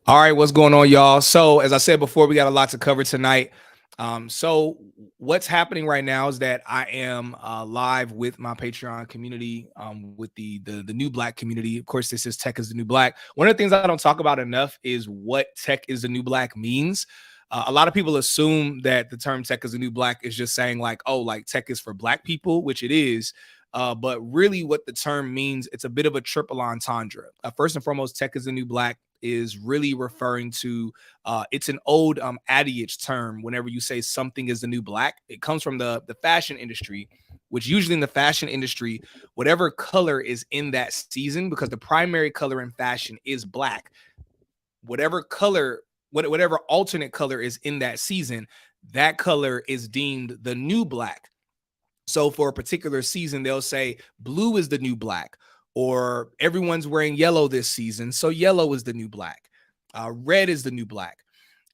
All right, what's going on, y'all? So, as I said before, we got a lot to cover tonight. So what's happening right now is that I am live with my Patreon community, with the new Black community. Of course, this is Tech is the New Black. One of the things I don't talk about enough is what Tech is the New Black means. A lot of people assume that the term Tech is the New Black is just saying like, oh, like tech is for Black people, which it is. But really, what the term means, it's a bit of a triple entendre. First and foremost, Tech is the New Black is really referring to it's an old adage term. Whenever you say something is the new black, it comes from the fashion industry, which usually in the fashion industry, whatever color is in that season, because the primary color in fashion is black, whatever color, whatever alternate color is in that season, that color is deemed the new black. So for a particular season, they'll say blue is the new black, or everyone's wearing yellow this season, so yellow is the new black. Red is the new black.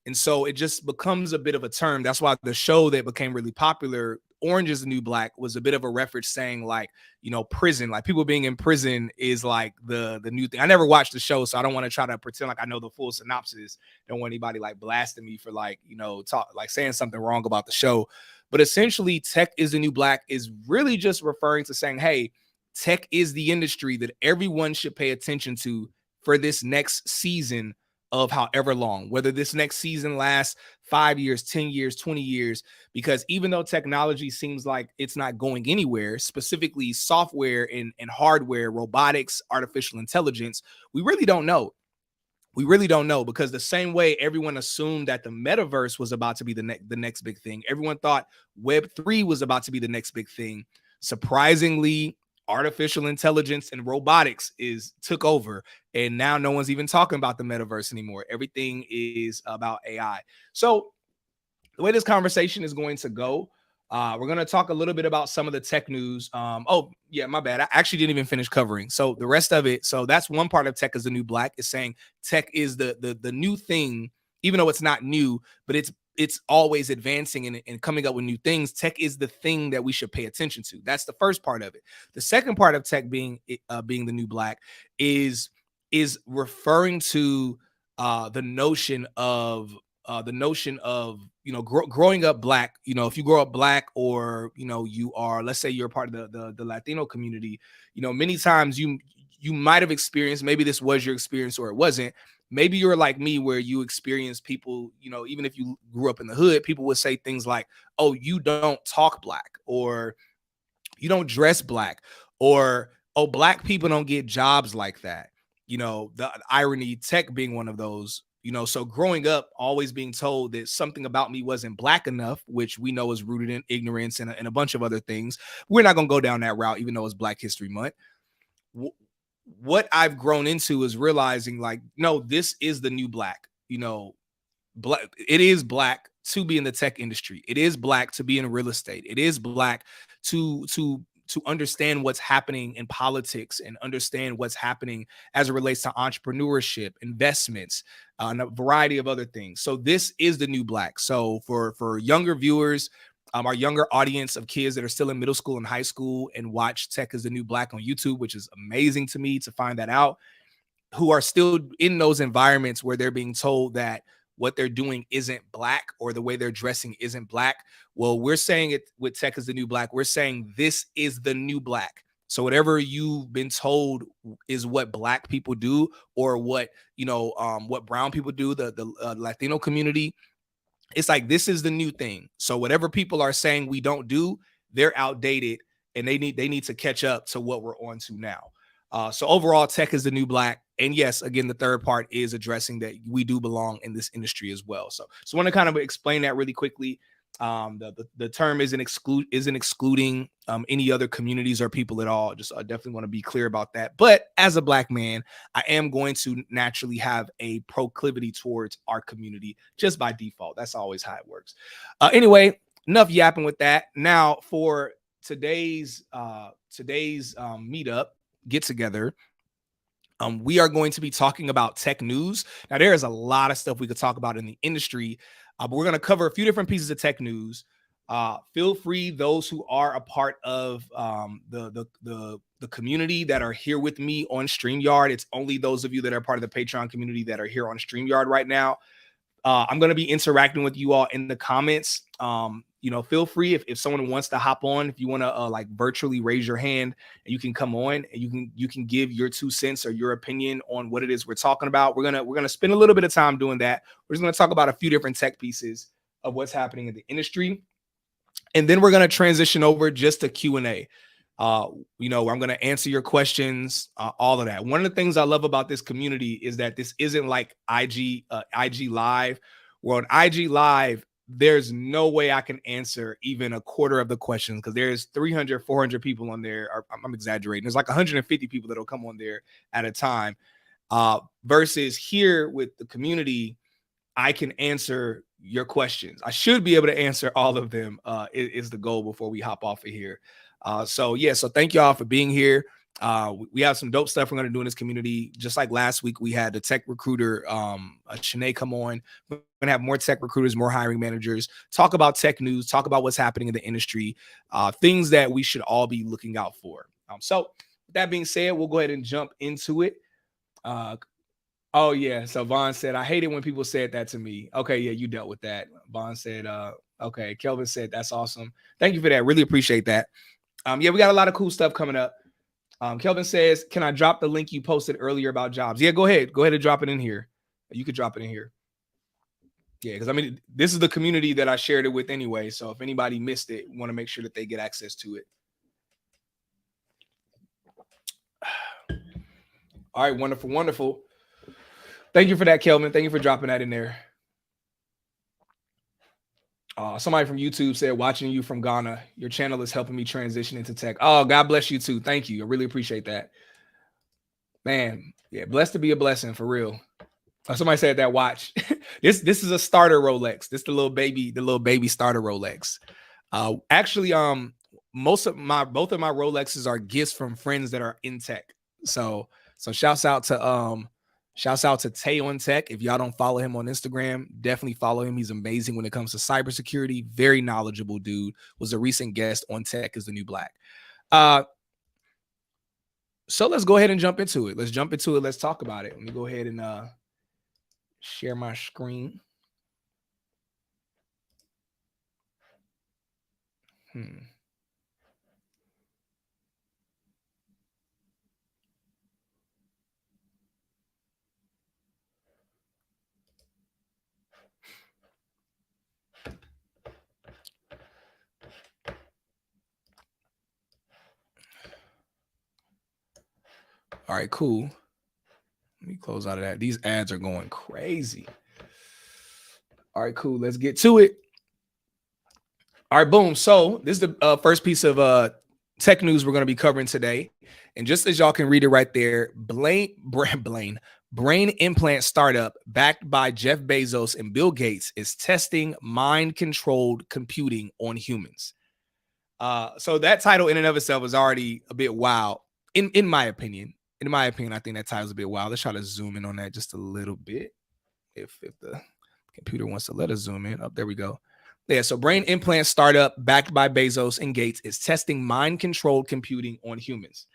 And so it just becomes a bit of a term. That's why the show that became really popular, Orange is the New Black, was a bit of a reference saying like, prison, like people being in prison is like the new thing. I never watched the show, so I don't want to try to pretend like I know the full synopsis. Don't want anybody like blasting me for like, talk like saying something wrong about the show. But essentially, Tech is the New Black is really just referring to saying, hey, tech is the industry that everyone should pay attention to for this next season of however long, whether this next season lasts 5 years, 10 years, 20 years, because even though technology seems like it's not going anywhere, specifically software and hardware, robotics, artificial intelligence, we really don't know. We really don't know, because the same way everyone assumed that the metaverse was about to be the next big thing, everyone thought Web3 was about to be the next big thing. Surprisingly, artificial intelligence and robotics took over, and now no one's even talking about the metaverse anymore. Everything is about AI. So the way this conversation is going to go, we're going to talk a little bit about some of the tech news. Oh, yeah, my bad. I actually didn't even finish covering. So the rest of it, so that's one part of Tech is the New Black, is saying tech is the new thing, even though it's not new, but it's always advancing and coming up with new things. Tech is the thing that we should pay attention to. That's the first part of it. The second part of tech being the new black is referring to the notion of growing up black. If you grow up black, or you are, let's say you're part of the Latino community, many times you might have experienced, maybe this was your experience or it wasn't. Maybe you're like me, where you experience people, even if you grew up in the hood, people would say things like, oh, you don't talk black, or you don't dress black, or, oh, black people don't get jobs like that. The irony, tech being one of those. So growing up, always being told that something about me wasn't black enough, which we know is rooted in ignorance and a bunch of other things. We're not going to go down that route, even though it's Black History Month. What I've grown into is realizing, like, no, this is the new black. Black, it is black to be in the tech industry. It is black to be in real estate. It is black to understand what's happening in politics, and understand what's happening as it relates to entrepreneurship, investments, and a variety of other things. So this is the new black. So for younger viewers, our younger audience of kids that are still in middle school and high school and watch Tech is the New Black on YouTube, which is amazing to me to find that out, who are still in those environments where they're being told that what they're doing isn't black, or the way they're dressing isn't black. Well, we're saying it with Tech is the New Black. We're saying this is the new black. So whatever you've been told is what black people do, or what what brown people do, the Latino community, it's like, this is the new thing. So whatever people are saying we don't do, they're outdated, and they need to catch up to what we're on to now. So overall, tech is the new black. And yes, again, the third part is addressing that we do belong in this industry as well. So I want to kind of explain that really quickly. The term isn't excluding any other communities or people at all. Just I definitely want to be clear about that. But as a black man, I am going to naturally have a proclivity towards our community just by default. That's always how it works. Anyway, enough yapping with that. Now for today's meetup, get together. We are going to be talking about tech news. Now, there is a lot of stuff we could talk about in the industry, but we're going to cover a few different pieces of tech news. Feel free, those who are a part of the the community that are here with me on StreamYard. It's only those of you that are part of the Patreon community that are here on StreamYard right now. I'm going to be interacting with you all in the comments. Feel free if someone wants to hop on, if you want to like virtually raise your hand, and you can come on and you can give your 2 cents or your opinion on what it is we're talking about. We're gonna spend a little bit of time doing that. We're just gonna talk about a few different tech pieces of what's happening in the industry, and then we're gonna transition over just to Q&A. I'm going to answer your questions, all of that. One of the things I love about this community is that this isn't like IG Live. Well, on IG Live, there's no way I can answer even a quarter of the questions because there's 300, 400 people on there. I'm exaggerating. There's like 150 people that'll come on there at a time. Versus here with the community, I can answer your questions. I should be able to answer all of them, is the goal before we hop off of here. So thank y'all for being here. We have some dope stuff we're going to do in this community. Just like last week, we had the tech recruiter, Shanae, come on. We're going to have more tech recruiters, more hiring managers, talk about tech news, talk about what's happening in the industry, things that we should all be looking out for. So with that being said, we'll go ahead and jump into it. Oh yeah. So Vaughn said, I hate it when people said that to me. Okay. Yeah. You dealt with that. Vaughn said, okay. Kelvin said, that's awesome. Thank you for that. Really appreciate that. We got a lot of cool stuff coming up. Kelvin says, can I drop the link you posted earlier about jobs? Yeah, go ahead. Go ahead and drop it in here. You could drop it in here. Yeah, because this is the community that I shared it with anyway. So if anybody missed it, we want to make sure that they get access to it. All right, wonderful, wonderful. Thank you for that, Kelvin. Thank you for dropping that in there. Somebody from YouTube said, watching you from Ghana, your channel is helping me transition into tech. Oh, God bless you too. Thank you. I really appreciate that. Man, yeah, blessed to be a blessing for real. Somebody said that watch. This is a starter Rolex. This the little baby starter Rolex. Actually, both of my Rolexes are gifts from friends that are in tech. So shouts out to Tay on Tech. If y'all don't follow him on Instagram, definitely follow him. He's amazing when it comes to cybersecurity. Very knowledgeable dude. Was a recent guest on Tech is the New Black. So let's go ahead and jump into it. Let's talk about it. Let me go ahead and share my screen. All right, cool. Let me close out of that. These ads are going crazy. All right, cool. Let's get to it. All right, boom. So this is the first piece of tech news we're going to be covering today. And just as y'all can read it right there, brain implant startup backed by Jeff Bezos and Bill Gates is testing mind-controlled computing on humans. So that title in and of itself is already a bit wild, in my opinion. In my opinion, I think that title's a bit wild. Let's try to zoom in on that just a little bit. If the computer wants to let us zoom in. Oh, there we go. Yeah, so brain implant startup backed by Bezos and Gates is testing mind-controlled computing on humans.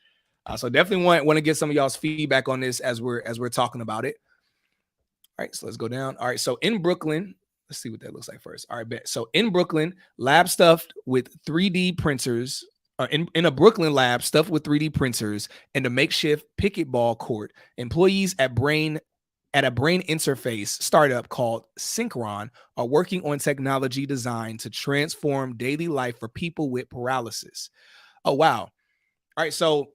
So definitely want to get some of y'all's feedback on this as we're talking about it. All right, so let's go down. All right, so in Brooklyn, let's see what that looks like first. All right, bet. So in Brooklyn, lab stuffed with 3D printers. In a Brooklyn lab stuffed with 3D printers and a makeshift pickleball court, employees at a brain interface startup called Synchron are working on technology designed to transform daily life for people with paralysis. Oh, wow. All right, so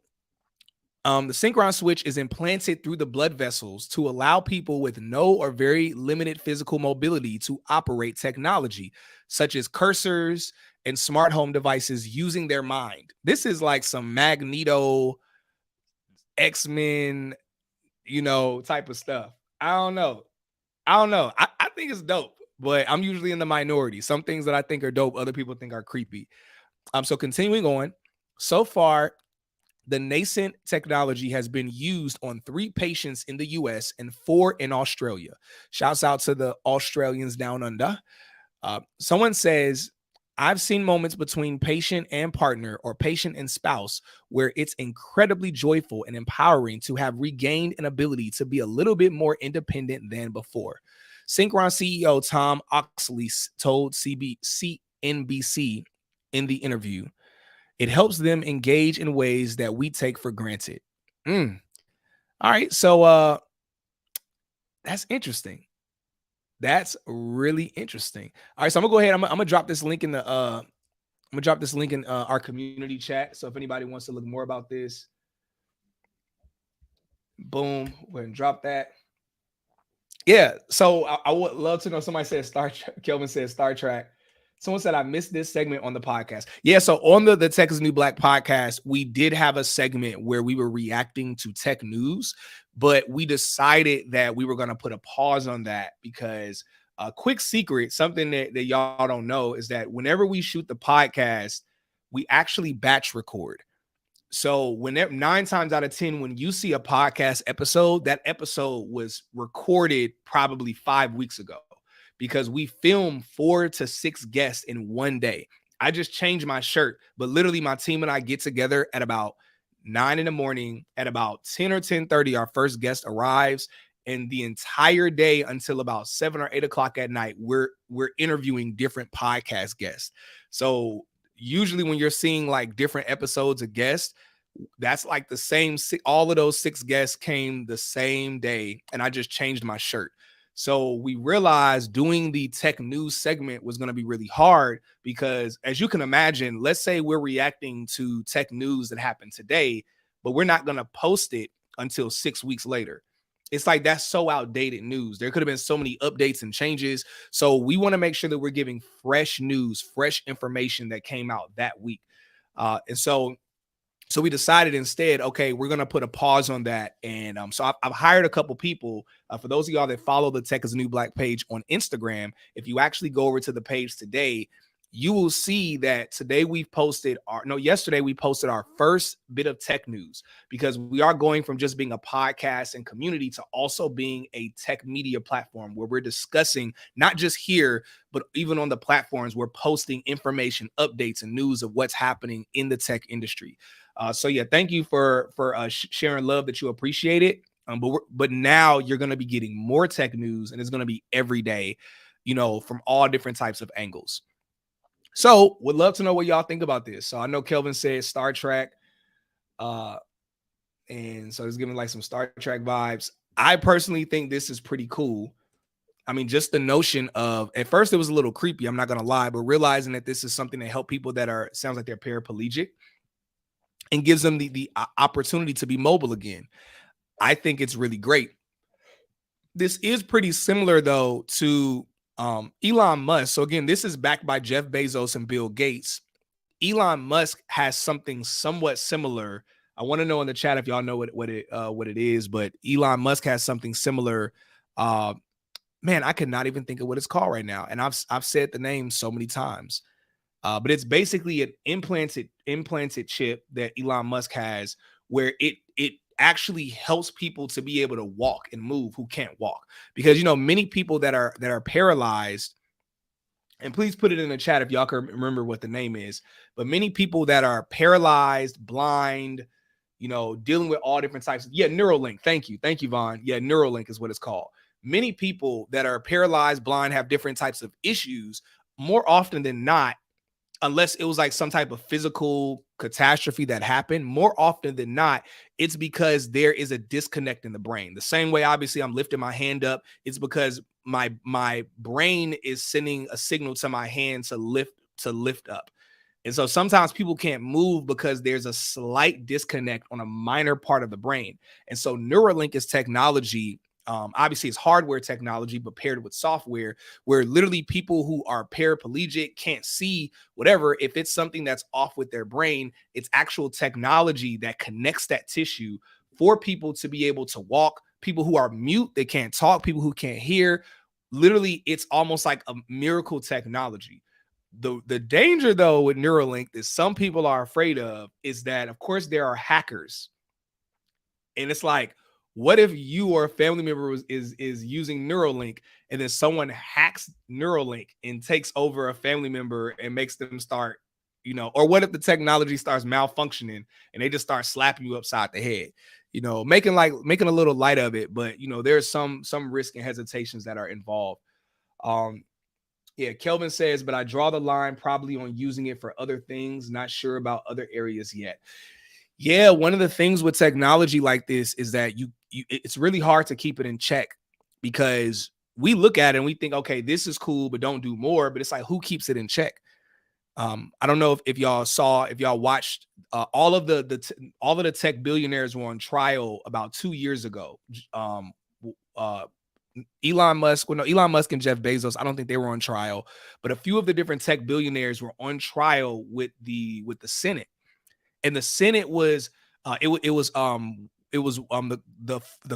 the Synchron switch is implanted through the blood vessels to allow people with no or very limited physical mobility to operate technology, such as cursors and smart home devices using their mind. This is like some Magneto, X-Men, type of stuff. I don't know. I think it's dope, but I'm usually in the minority. Some things that I think are dope, other people think are creepy. So continuing on, so far, the nascent technology has been used on 3 patients in the US and 4 in Australia. Shouts out to the Australians down under. Someone says, I've seen moments between patient and partner or patient and spouse where it's incredibly joyful and empowering to have regained an ability to be a little bit more independent than before. Synchron CEO Tom Oxley told CNBC in the interview, it helps them engage in ways that we take for granted. Mm. All right. So that's interesting. That's really interesting. All right. So I'm gonna go ahead. I'm gonna drop this link in the I'm gonna drop this link in our community chat. So if anybody wants to look more about this, boom, go ahead and drop that. Yeah. So I would love to know. Somebody said Star Trek. Kelvin said Star Trek. Someone said I missed this segment on the podcast. Yeah. So on the Tech is New Black podcast, we did have a segment where we were reacting to tech news, but we decided that we were going to put a pause on that because a quick secret, something that y'all don't know, is that whenever we shoot the podcast, we actually batch record. So whenever 9 times out of 10, when you see a podcast episode, that episode was recorded probably 5 weeks ago because we filmed 4 to 6 guests in one day. I just changed my shirt, but literally my team and I get together at about 9 in the morning. At about 10 or 10:30, our first guest arrives. And the entire day until about 7 or 8 o'clock at night, we're interviewing different podcast guests. So usually when you're seeing like different episodes of guests, that's like the same. All of those 6 guests came the same day, and I just changed my shirt. So we realized doing the tech news segment was going to be really hard because, as you can imagine, let's say we're reacting to tech news that happened today, but we're not going to post it until 6 weeks later. It's like that's so outdated news. There could have been so many updates and changes. So we want to make sure that we're giving fresh news, fresh information that came out that week. And so we decided instead, okay, we're going to put a pause on that. And so I've hired a couple people. For those of y'all that follow the Tech is a New Black page on Instagram, if you actually go over to the page today, you will see that today yesterday we posted our first bit of tech news, because we are going from just being a podcast and community to also being a tech media platform where we're discussing not just here, but even on the platforms, we're posting information, updates, and news of what's happening in the tech industry. So yeah, thank you for sharing love that you appreciate it. But now you're going to be getting more tech news, and it's going to be every day, from all different types of angles. So would love to know what y'all think about this. So I know Kelvin said Star Trek, and so it's giving like some Star Trek vibes. I personally think this is pretty cool. I mean, just the notion of, at first it was a little creepy, I'm not gonna lie, but realizing that this is something to help people that sounds like they're paraplegic and gives them the opportunity to be mobile again. I think it's really great. This is pretty similar though to Elon Musk. So again, this is backed by Jeff Bezos and Bill Gates. Elon Musk has something somewhat similar. I want to know in the chat if y'all know what it is, but Elon Musk has something similar. Man, I could not even think of what it's called right now, and I've said the name so many times. But it's basically an implanted chip that Elon Musk has, where it actually helps people to be able to walk and move who can't walk, because many people that are paralyzed, and please put it in the chat if y'all can remember what the name is, but many people that are paralyzed, blind, dealing with all different types of, Neuralink. Thank you, Vaughn. Yeah, Neuralink is what it's called. Many people that are paralyzed, blind, have different types of issues. More often than not, unless it was like some type of physical catastrophe that happened, more often than not, it's because there is a disconnect in the brain. The same way, obviously, I'm lifting my hand up, it's because my brain is sending a signal to my hand to lift up. And so sometimes people can't move because there's a slight disconnect on a minor part of the brain. And so Neuralink is technology. Obviously, it's hardware technology, but paired with software, where literally people who are paraplegic, can't see, whatever, if it's something that's off with their brain, it's actual technology that connects that tissue for people to be able to walk. People who are mute, they can't talk, people who can't hear. Literally, it's almost like a miracle technology. The danger, though, with Neuralink that some people are afraid of is that, of course, there are hackers. And it's like, What if you or a family member is using Neuralink, and then someone hacks Neuralink and takes over a family member and makes them start, or what if the technology starts malfunctioning and they just start slapping you upside the head, making a little light of it, but there's some risk and hesitations that are involved. Um, yeah, Kelvin says, but I draw the line probably on using it for other things, not sure about other areas yet. Yeah, one of the things with technology like this is that it's really hard to keep it in check, because we look at it and we think, okay, this is cool, but don't do more. But it's like, who keeps it in check? I don't know if y'all watched, all of the tech billionaires were on trial about 2 years ago. Um, uh, Elon Musk, well, no, Elon Musk and Jeff Bezos, I don't think they were on trial, but a few of the different tech billionaires were on trial with the Senate, and the Senate was the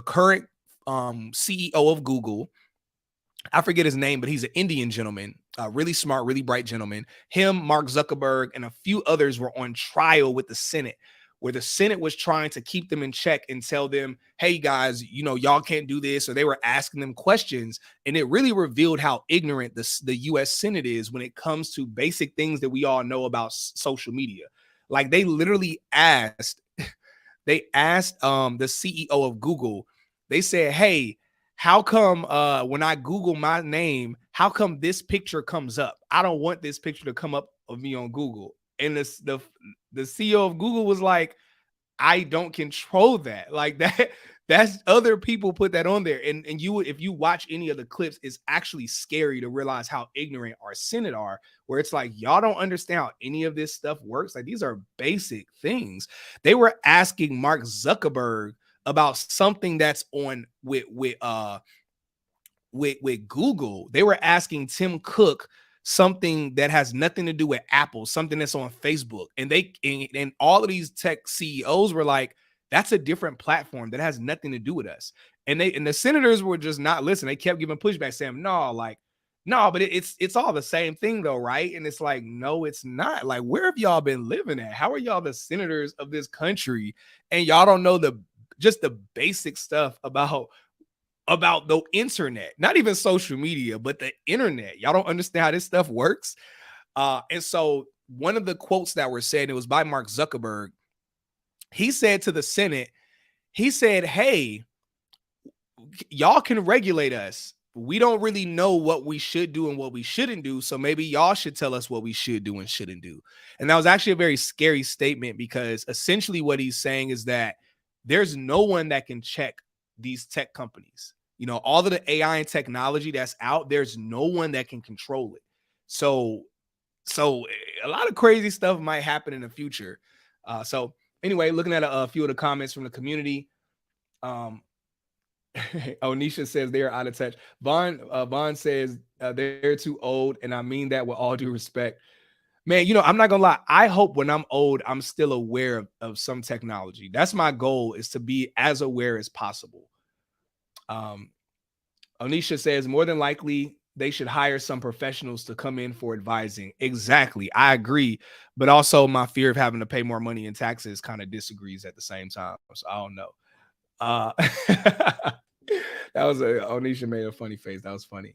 current CEO of Google. I forget his name, but he's an Indian gentleman, really smart, really bright gentleman. Him, Mark Zuckerberg, and a few others were on trial with the Senate, where the Senate was trying to keep them in check and tell them, hey guys, y'all can't do this. Or they were asking them questions. And it really revealed how ignorant the US Senate is when it comes to basic things that we all know about social media. Like they literally asked the CEO of Google, they said, hey, how come when I Google my name, how come this picture comes up? I don't want this picture to come up of me on Google. And the CEO of Google was like, I don't control that. Like that's other people put that on there. And if you watch any of the clips, it's actually scary to realize how ignorant our Senate are, where it's like, y'all don't understand how any of this stuff works. Like these are basic things. They were asking Mark Zuckerberg about something that's on with Google. They were asking Tim Cook something that has nothing to do with Apple, something that's on Facebook. And all of these tech CEOs were like, that's a different platform that has nothing to do with us. And the senators were just not listening. They kept giving pushback, saying, no, but it's all the same thing though, right? And it's like, no, it's not. Like, where have y'all been living at? How are y'all the senators of this country and y'all don't know just the basic stuff about the internet, not even social media, but the internet? Y'all don't understand how this stuff works. And so one of the quotes that were said, it was by Mark Zuckerberg. He said to the Senate, he said, hey, y'all can regulate us. We don't really know what we should do and what we shouldn't do. So maybe y'all should tell us what we should do and shouldn't do. And that was actually a very scary statement, because essentially what he's saying is that there's no one that can check these tech companies. All of the AI and technology that's out, there's no one that can control it. So a lot of crazy stuff might happen in the future. So anyway, looking at a few of the comments from the community. Onisha says they're out of touch. Vaughn says they're too old, and I mean that with all due respect. Man, I'm not gonna lie. I hope when I'm old, I'm still aware of some technology. That's my goal, is to be as aware as possible. Onisha says more than likely they should hire some professionals to come in for advising. Exactly. I agree. But also my fear of having to pay more money in taxes kind of disagrees at the same time. So I don't know. That was Onisha made a funny face. That was funny.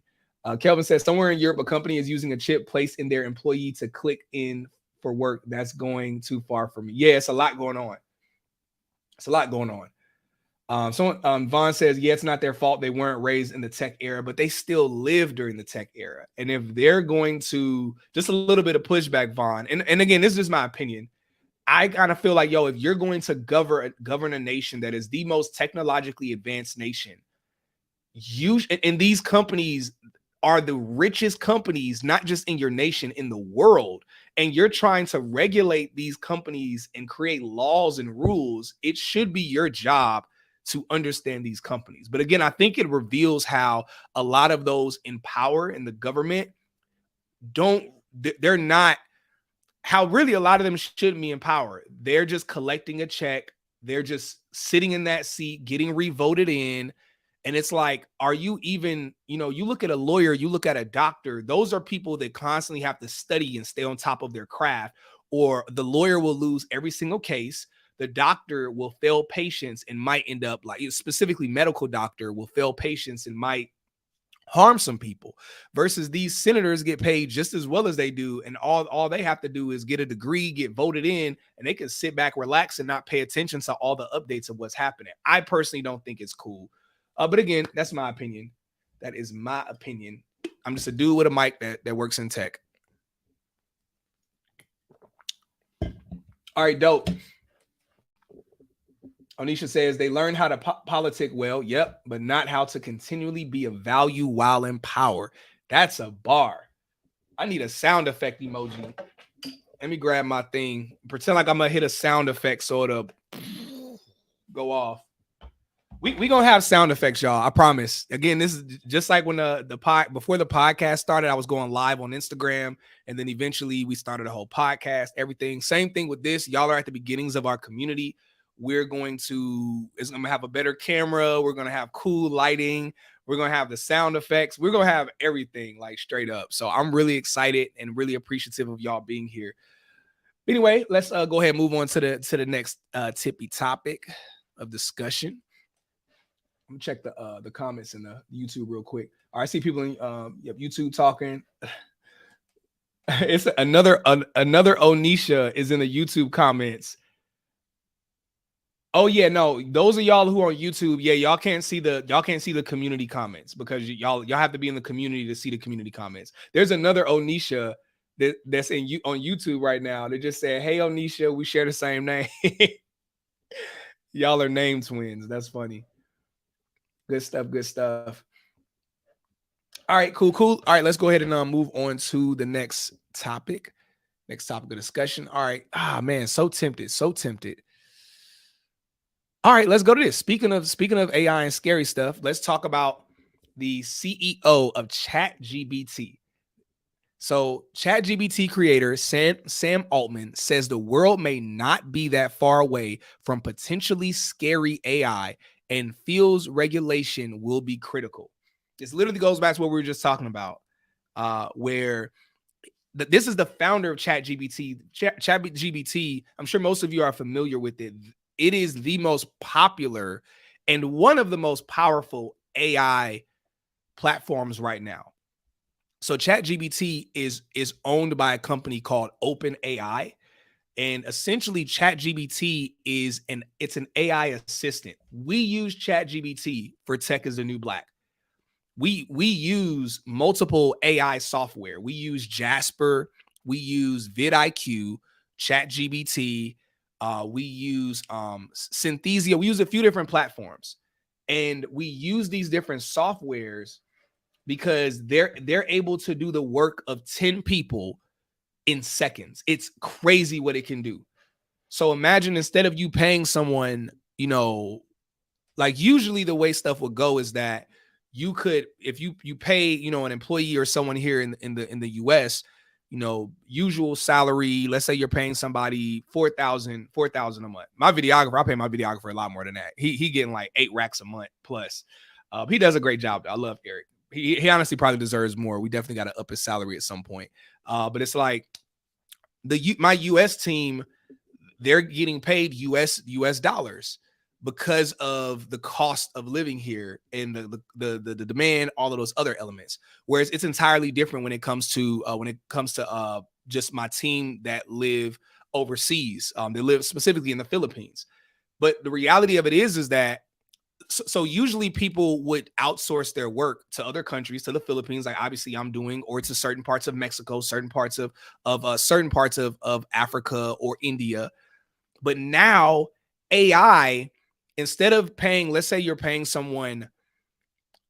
Kelvin says somewhere in Europe, a company is using a chip placed in their employee to click in for work. That's going too far for me. Yeah, it's a lot going on. It's a lot going on. Vaughn says, yeah, it's not their fault. They weren't raised in the tech era, but they still live during the tech era. And if they're going to, just a little bit of pushback, Vaughn, and again, this is just my opinion. I kind of feel like, if you're going to govern a nation that is the most technologically advanced nation, and these companies are the richest companies, not just in your nation, in the world, and you're trying to regulate these companies and create laws and rules, it should be your job to understand these companies. But again, I think it reveals how a lot of those in power in the government they're not, how really a lot of them shouldn't be in power. They're just collecting a check. They're just sitting in that seat, getting revoted in. And it's like, are you even, you look at a lawyer, you look at a doctor, those are people that constantly have to study and stay on top of their craft, or the lawyer will lose every single case. the doctor will fail patients and might end up like, specifically medical doctor will fail patients and might harm some people, versus these senators get paid just as well as they do, and all they have to do is get a degree, get voted in, and they can sit back, relax, and not pay attention to all the updates of what's happening. I personally don't think it's cool, but again, that's my opinion. That is my opinion. I'm just a dude with a mic that works in tech. All right, dope. Onisha says they learn how to politic well, yep, but not how to continually be of value while in power. That's a bar. I need a sound effect emoji. Let me grab my thing. Pretend like I'm gonna hit a sound effect so it'll go off. We gonna have sound effects, y'all. I promise. Again, this is just like when before the podcast started, I was going live on Instagram, and then eventually we started a whole podcast, everything. Same thing with this. Y'all are at the beginnings of our community. It's gonna have a better camera. We're gonna have cool lighting. We're gonna have the sound effects. We're gonna have everything like straight up. So I'm really excited and really appreciative of y'all being here. Anyway, let's go ahead and move on to the next tippy topic of discussion. Let me check the comments in the YouTube real quick. All right, I see people in YouTube talking. It's another Onisha is in the YouTube comments. Oh yeah, no, those of y'all who are on YouTube, yeah, y'all can't see the community comments because y'all have to be in the community to see the community comments. There's another Onisha that's on YouTube right now. They just said, "Hey Onisha, we share the same name." Y'all are name twins. That's funny. Good stuff. Good stuff. All right, cool. All right, let's go ahead and move on to the next topic. Next topic of discussion. All right. Man, so tempted. All right, let's go to this. Speaking of AI and scary stuff, let's talk about the CEO of ChatGPT. So ChatGPT creator Sam Altman says the world may not be that far away from potentially scary AI and feels regulation will be critical. This literally goes back to what we were just talking about, where this is the founder of ChatGPT. ChatGPT, I'm sure most of you are familiar with it. It is the most popular and one of the most powerful AI platforms right now. So ChatGPT is owned by a company called OpenAI, and essentially ChatGPT it's an AI assistant. We use ChatGPT for Tech is the New Black. We use multiple AI software. We use Jasper, we use vidIQ, ChatGPT, we use Synthesia. We use a few different platforms, and we use these different softwares because they're able to do the work of 10 people in seconds. It's crazy what it can do. So imagine instead of you paying someone, like usually the way stuff would go is that you could, if you pay, an employee or someone here in the US, usual salary, let's say you're paying somebody $4,000 a month. I pay my videographer a lot more than that. He getting like 8 racks a month plus. He does a great job. I love Eric. He honestly probably deserves more. We definitely got to up his salary at some point. But it's like my US team, they're getting paid US dollars because of the cost of living here and the demand, all of those other elements. Whereas it's entirely different when it comes to just my team that live overseas. They live specifically in the Philippines. But the reality of it is that so usually people would outsource their work to other countries, to the Philippines, like obviously I'm doing, or to certain parts of Mexico, certain parts of Africa or India. But now AI, instead of paying, let's say you're paying someone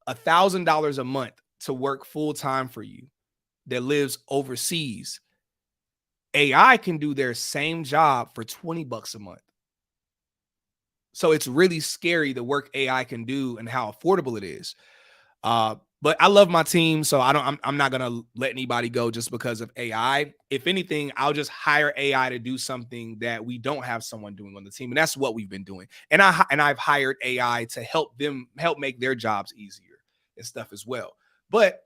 $1,000 a month to work full time for you that lives overseas, AI can do their same job for $20 a month. So it's really scary the work AI can do and how affordable it is. But I love my team, so I'm not gonna let anybody go just because of AI. If anything, I'll just hire AI to do something that we don't have someone doing on the team, and that's what we've been doing. And I've hired AI to help make their jobs easier and stuff as well. But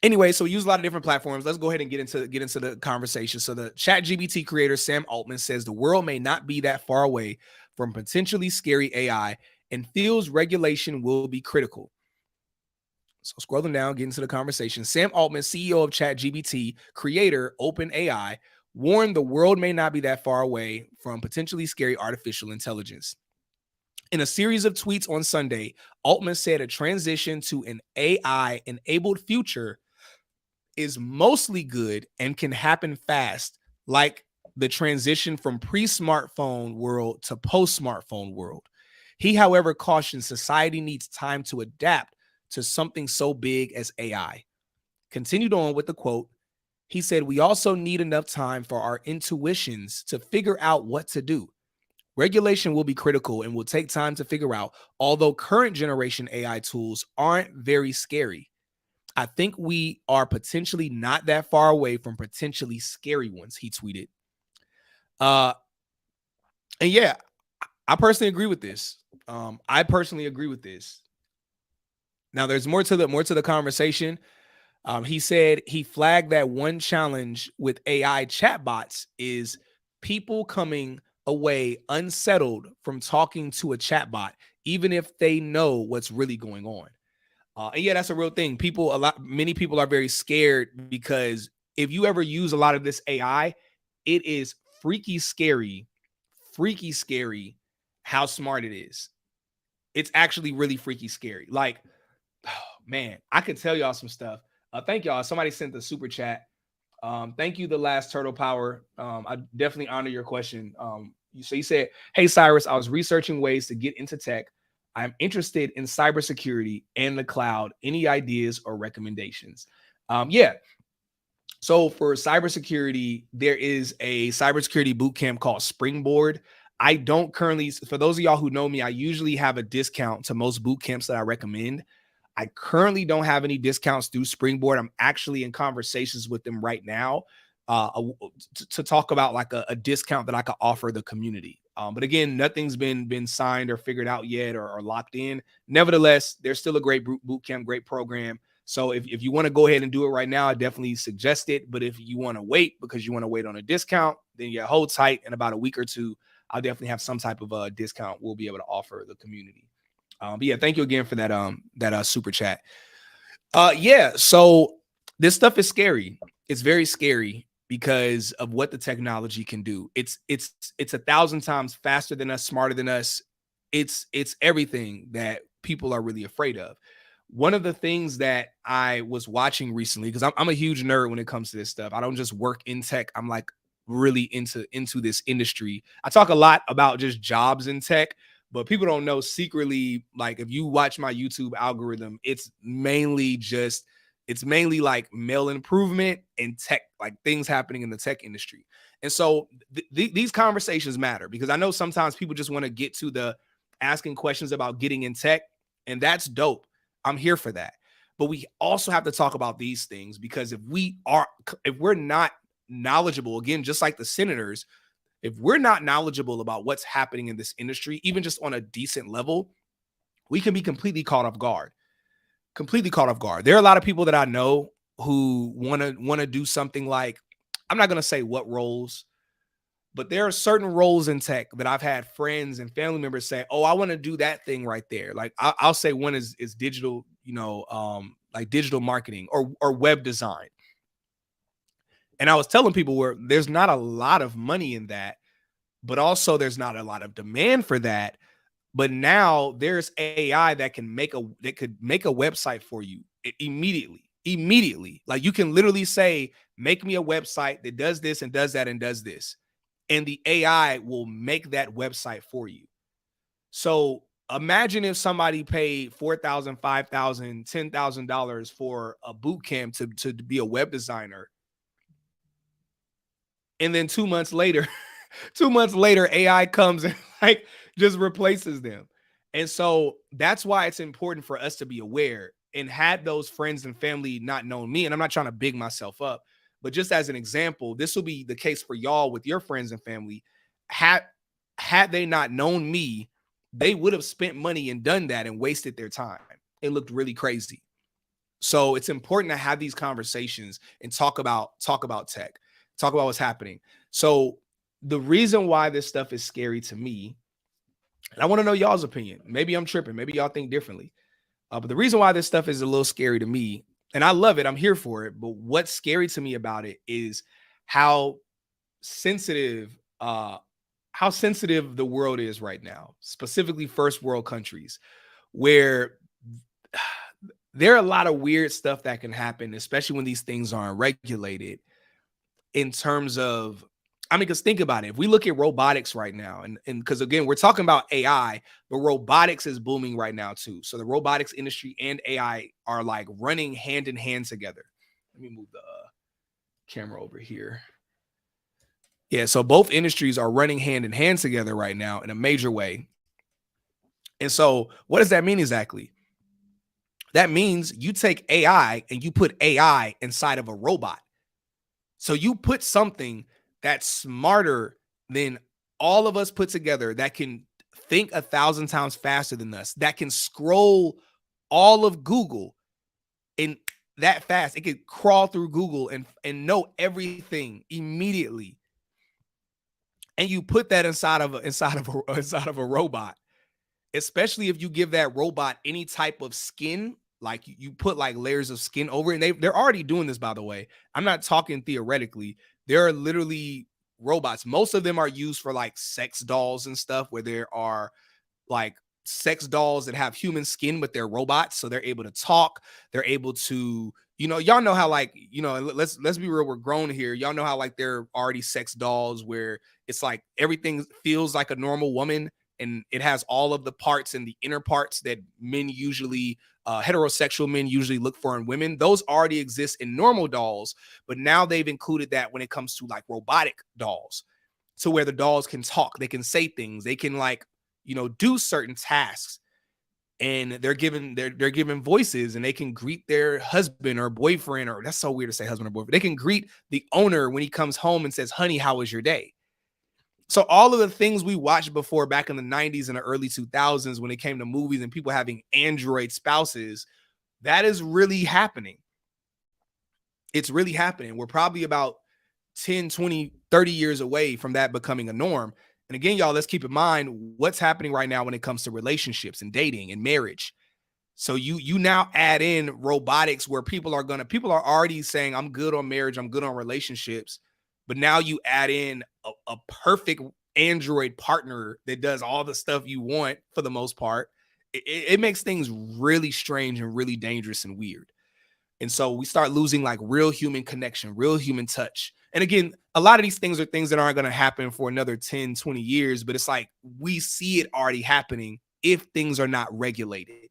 Anyway, so we use a lot of different platforms. Let's go ahead and get into the conversation. So the Chat GBT creator Sam Altman says the world may not be that far away from potentially scary AI and feels regulation will be critical. So scrolling down, get into the conversation. Sam Altman, CEO of Chat GBT, creator OpenAI, warned the world may not be that far away from potentially scary artificial intelligence. In a series of tweets on Sunday, Altman said a transition to an AI enabled future is mostly good and can happen fast, like the transition from pre-smartphone world to post-smartphone world. He, however, cautioned society needs time to adapt to something so big as AI. Continued on with the quote. He said, "We also need enough time for our intuitions to figure out what to do. Regulation will be critical and will take time to figure out, although current generation AI tools aren't very scary. I think we are potentially not that far away from potentially scary ones," he tweeted. Uh, and yeah, I personally agree with this. I personally agree with this. Now, there's more to the conversation. He said he flagged that one challenge with AI chatbots is people coming away unsettled from talking to a chatbot, even if they know what's really going on. And yeah, that's a real thing. Many people are very scared because if you ever use a lot of this AI, it is freaky scary how smart it is. It's actually really freaky scary. Like, oh, man, I could tell y'all some stuff. Thank y'all. Somebody sent the super chat. Thank you, the last turtle power. I definitely honor your question. So you said, "Hey Cyrus, I was researching ways to get into tech. I'm interested in cybersecurity and the cloud. Any ideas or recommendations?" Yeah. So for cybersecurity, there is a cybersecurity boot camp called Springboard. I don't currently, for those of y'all who know me, I usually have a discount to most boot camps that I recommend. I currently don't have any discounts through Springboard. I'm actually in conversations with them right now to talk about like a discount that I could offer the community. But again, nothing's been signed or figured out yet or locked in. Nevertheless, there's still a great boot camp, great program. So if you want to go ahead and do it right now, I definitely suggest it. But if you want to wait because you want to wait on a discount, then yeah, hold tight. In about a week or two, I'll definitely have some type of a discount we'll be able to offer the community. But yeah, thank you again for that super chat. Yeah, so this stuff is scary. It's very scary because of what the technology can do. It's 1,000 times faster than us, smarter than us. It's everything that people are really afraid of. One of the things that I was watching recently, because I'm a huge nerd when it comes to this stuff. I don't just work in tech. I'm like really into this industry. I talk a lot about just jobs in tech, but people don't know secretly, like if you watch my YouTube algorithm, it's mainly like mail improvement and tech, like things happening in the tech industry. And so these conversations matter because I know sometimes people just want to get to the asking questions about getting in tech, and that's dope. I'm here for that. But we also have to talk about these things because if we're not knowledgeable, again, just like the senators, if we're not knowledgeable about what's happening in this industry, even just on a decent level, we can be completely caught off guard. Completely caught off guard. There are a lot of people that I know who want to do something like, I'm not going to say what roles, but there are certain roles in tech that I've had friends and family members say, "Oh, I want to do that thing right there." Like I'll say one is digital, like digital marketing or web design. And I was telling people where there's not a lot of money in that, but also there's not a lot of demand for that. But now there's AI that could make a website for you immediately. Immediately. Like you can literally say, "Make me a website that does this and does that and does this." And the AI will make that website for you. So imagine if somebody paid 4,000, 5,000, $10,000 for a boot camp to be a web designer. And then 2 months later, 2 months later, AI comes and like just replaces them. And so that's why it's important for us to be aware. And had those friends and family not known me, and I'm not trying to big myself up, but just as an example, this will be the case for y'all with your friends and family. Had had they not known me, they would have spent money and done that and wasted their time. It looked really crazy. So it's important to have these conversations and talk about tech, talk about what's happening. So the reason why this stuff is scary to me, and I want to know y'all's opinion. Maybe I'm tripping. Maybe y'all think differently. But the reason why this stuff is a little scary to me, and I love it, I'm here for it. But what's scary to me about it is how sensitive, how sensitive the world is right now, specifically first world countries, where there are a lot of weird stuff that can happen, especially when these things aren't regulated. In terms of, I mean, because think about it. If we look at robotics right now, and because again, we're talking about AI, but robotics is booming right now too. So the robotics industry and AI are like running hand in hand together. Let me move the camera over here. Yeah, so both industries are running hand in hand together right now in a major way. And so, what does that mean exactly? That means you take AI and you put AI inside of a robot. So you put something that's smarter than all of us put together, that can think 1,000 times faster than us, that can scroll all of Google in that fast. It could crawl through Google and know everything immediately. And you put that inside of a robot, especially if you give that robot any type of skin, like you put like layers of skin over it. And they're already doing this, by the way. I'm not talking theoretically. There are literally robots. Most of them are used for like sex dolls and stuff, where there are like sex dolls that have human skin, but they're robots. So they're able to talk. They're able to, y'all know how, like, let's be real, we're grown here. Y'all know how like there are already sex dolls where it's like everything feels like a normal woman, and it has all of the parts and the inner parts that men usually, heterosexual men usually look for in women. Those already exist in normal dolls, but now they've included that when it comes to like robotic dolls, to where the dolls can talk, they can say things, they can like, do certain tasks, and they're given voices, and they can greet their husband or boyfriend, or that's so weird to say husband or boyfriend. They can greet the owner when he comes home and says, "Honey, how was your day?" So all of the things we watched before back in the 90s and the early 2000s, when it came to movies and people having android spouses, that is really happening. It's really happening. We're probably about 10, 20, 30 years away from that becoming a norm. And again, y'all, let's keep in mind what's happening right now when it comes to relationships and dating and marriage. So you now add in robotics, where people are already saying, I'm good on marriage, I'm good on relationships. But now you add in a perfect android partner that does all the stuff you want for the most part. It makes things really strange and really dangerous and weird. And so we start losing like real human connection, real human touch. And again, a lot of these things are things that aren't going to happen for another 10, 20 years, but it's like we see it already happening if things are not regulated.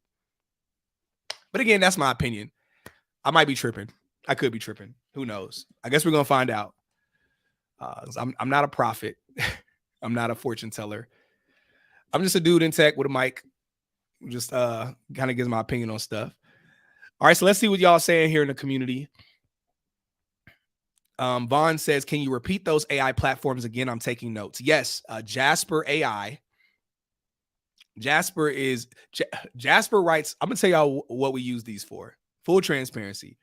But again, that's my opinion. I might be tripping. I could be tripping. Who knows? I guess we're going to find out. I'm not a prophet. I'm not a fortune teller. I'm just a dude in tech with a mic. Just kind of gives my opinion on stuff. All right, so let's see what y'all saying here in the community. Vaughn says, can you repeat those AI platforms again? I'm taking notes. Yes, Jasper AI. Jasper writes, I'm going to tell y'all what we use these for. Full transparency.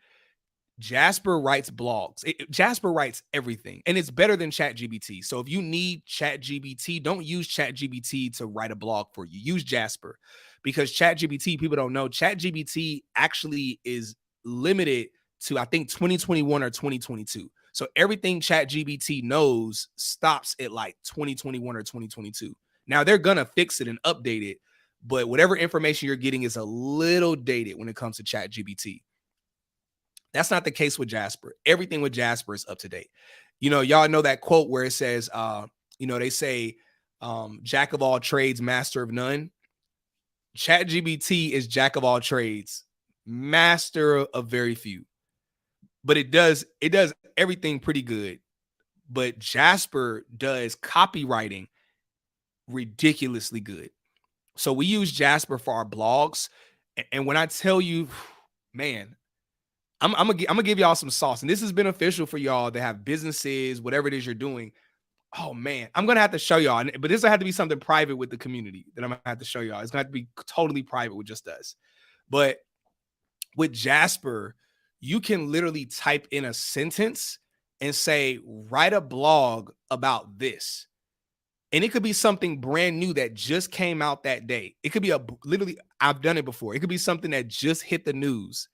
Jasper writes blogs. Jasper writes everything, and it's better than ChatGPT. So if you need ChatGPT, don't use ChatGPT to write a blog for you. Use Jasper, because ChatGPT, people don't know, ChatGPT actually is limited to, I think, 2021 or 2022. So everything ChatGPT knows stops at like 2021 or 2022. Now they're going to fix it and update it, but whatever information you're getting is a little dated when it comes to ChatGPT. That's not the case with Jasper. Everything with Jasper is up to date. Y'all know that quote where it says, they say, jack of all trades, master of none. ChatGPT is jack of all trades, master of very few. But it does everything pretty good. But Jasper does copywriting ridiculously good. So we use Jasper for our blogs. And when I tell you, man, I'm gonna give y'all some sauce, and this is beneficial for y'all that have businesses, whatever it is you're doing. Oh man, I'm gonna have to show y'all, but this will have to be something private with the community that I'm gonna have to show y'all. It's gonna have to be totally private with just us. But With Jasper, you can literally type in a sentence and say, write a blog about this. And it could be something brand new that just came out that day. It could be literally, I've done it before. It could be something that just hit the news.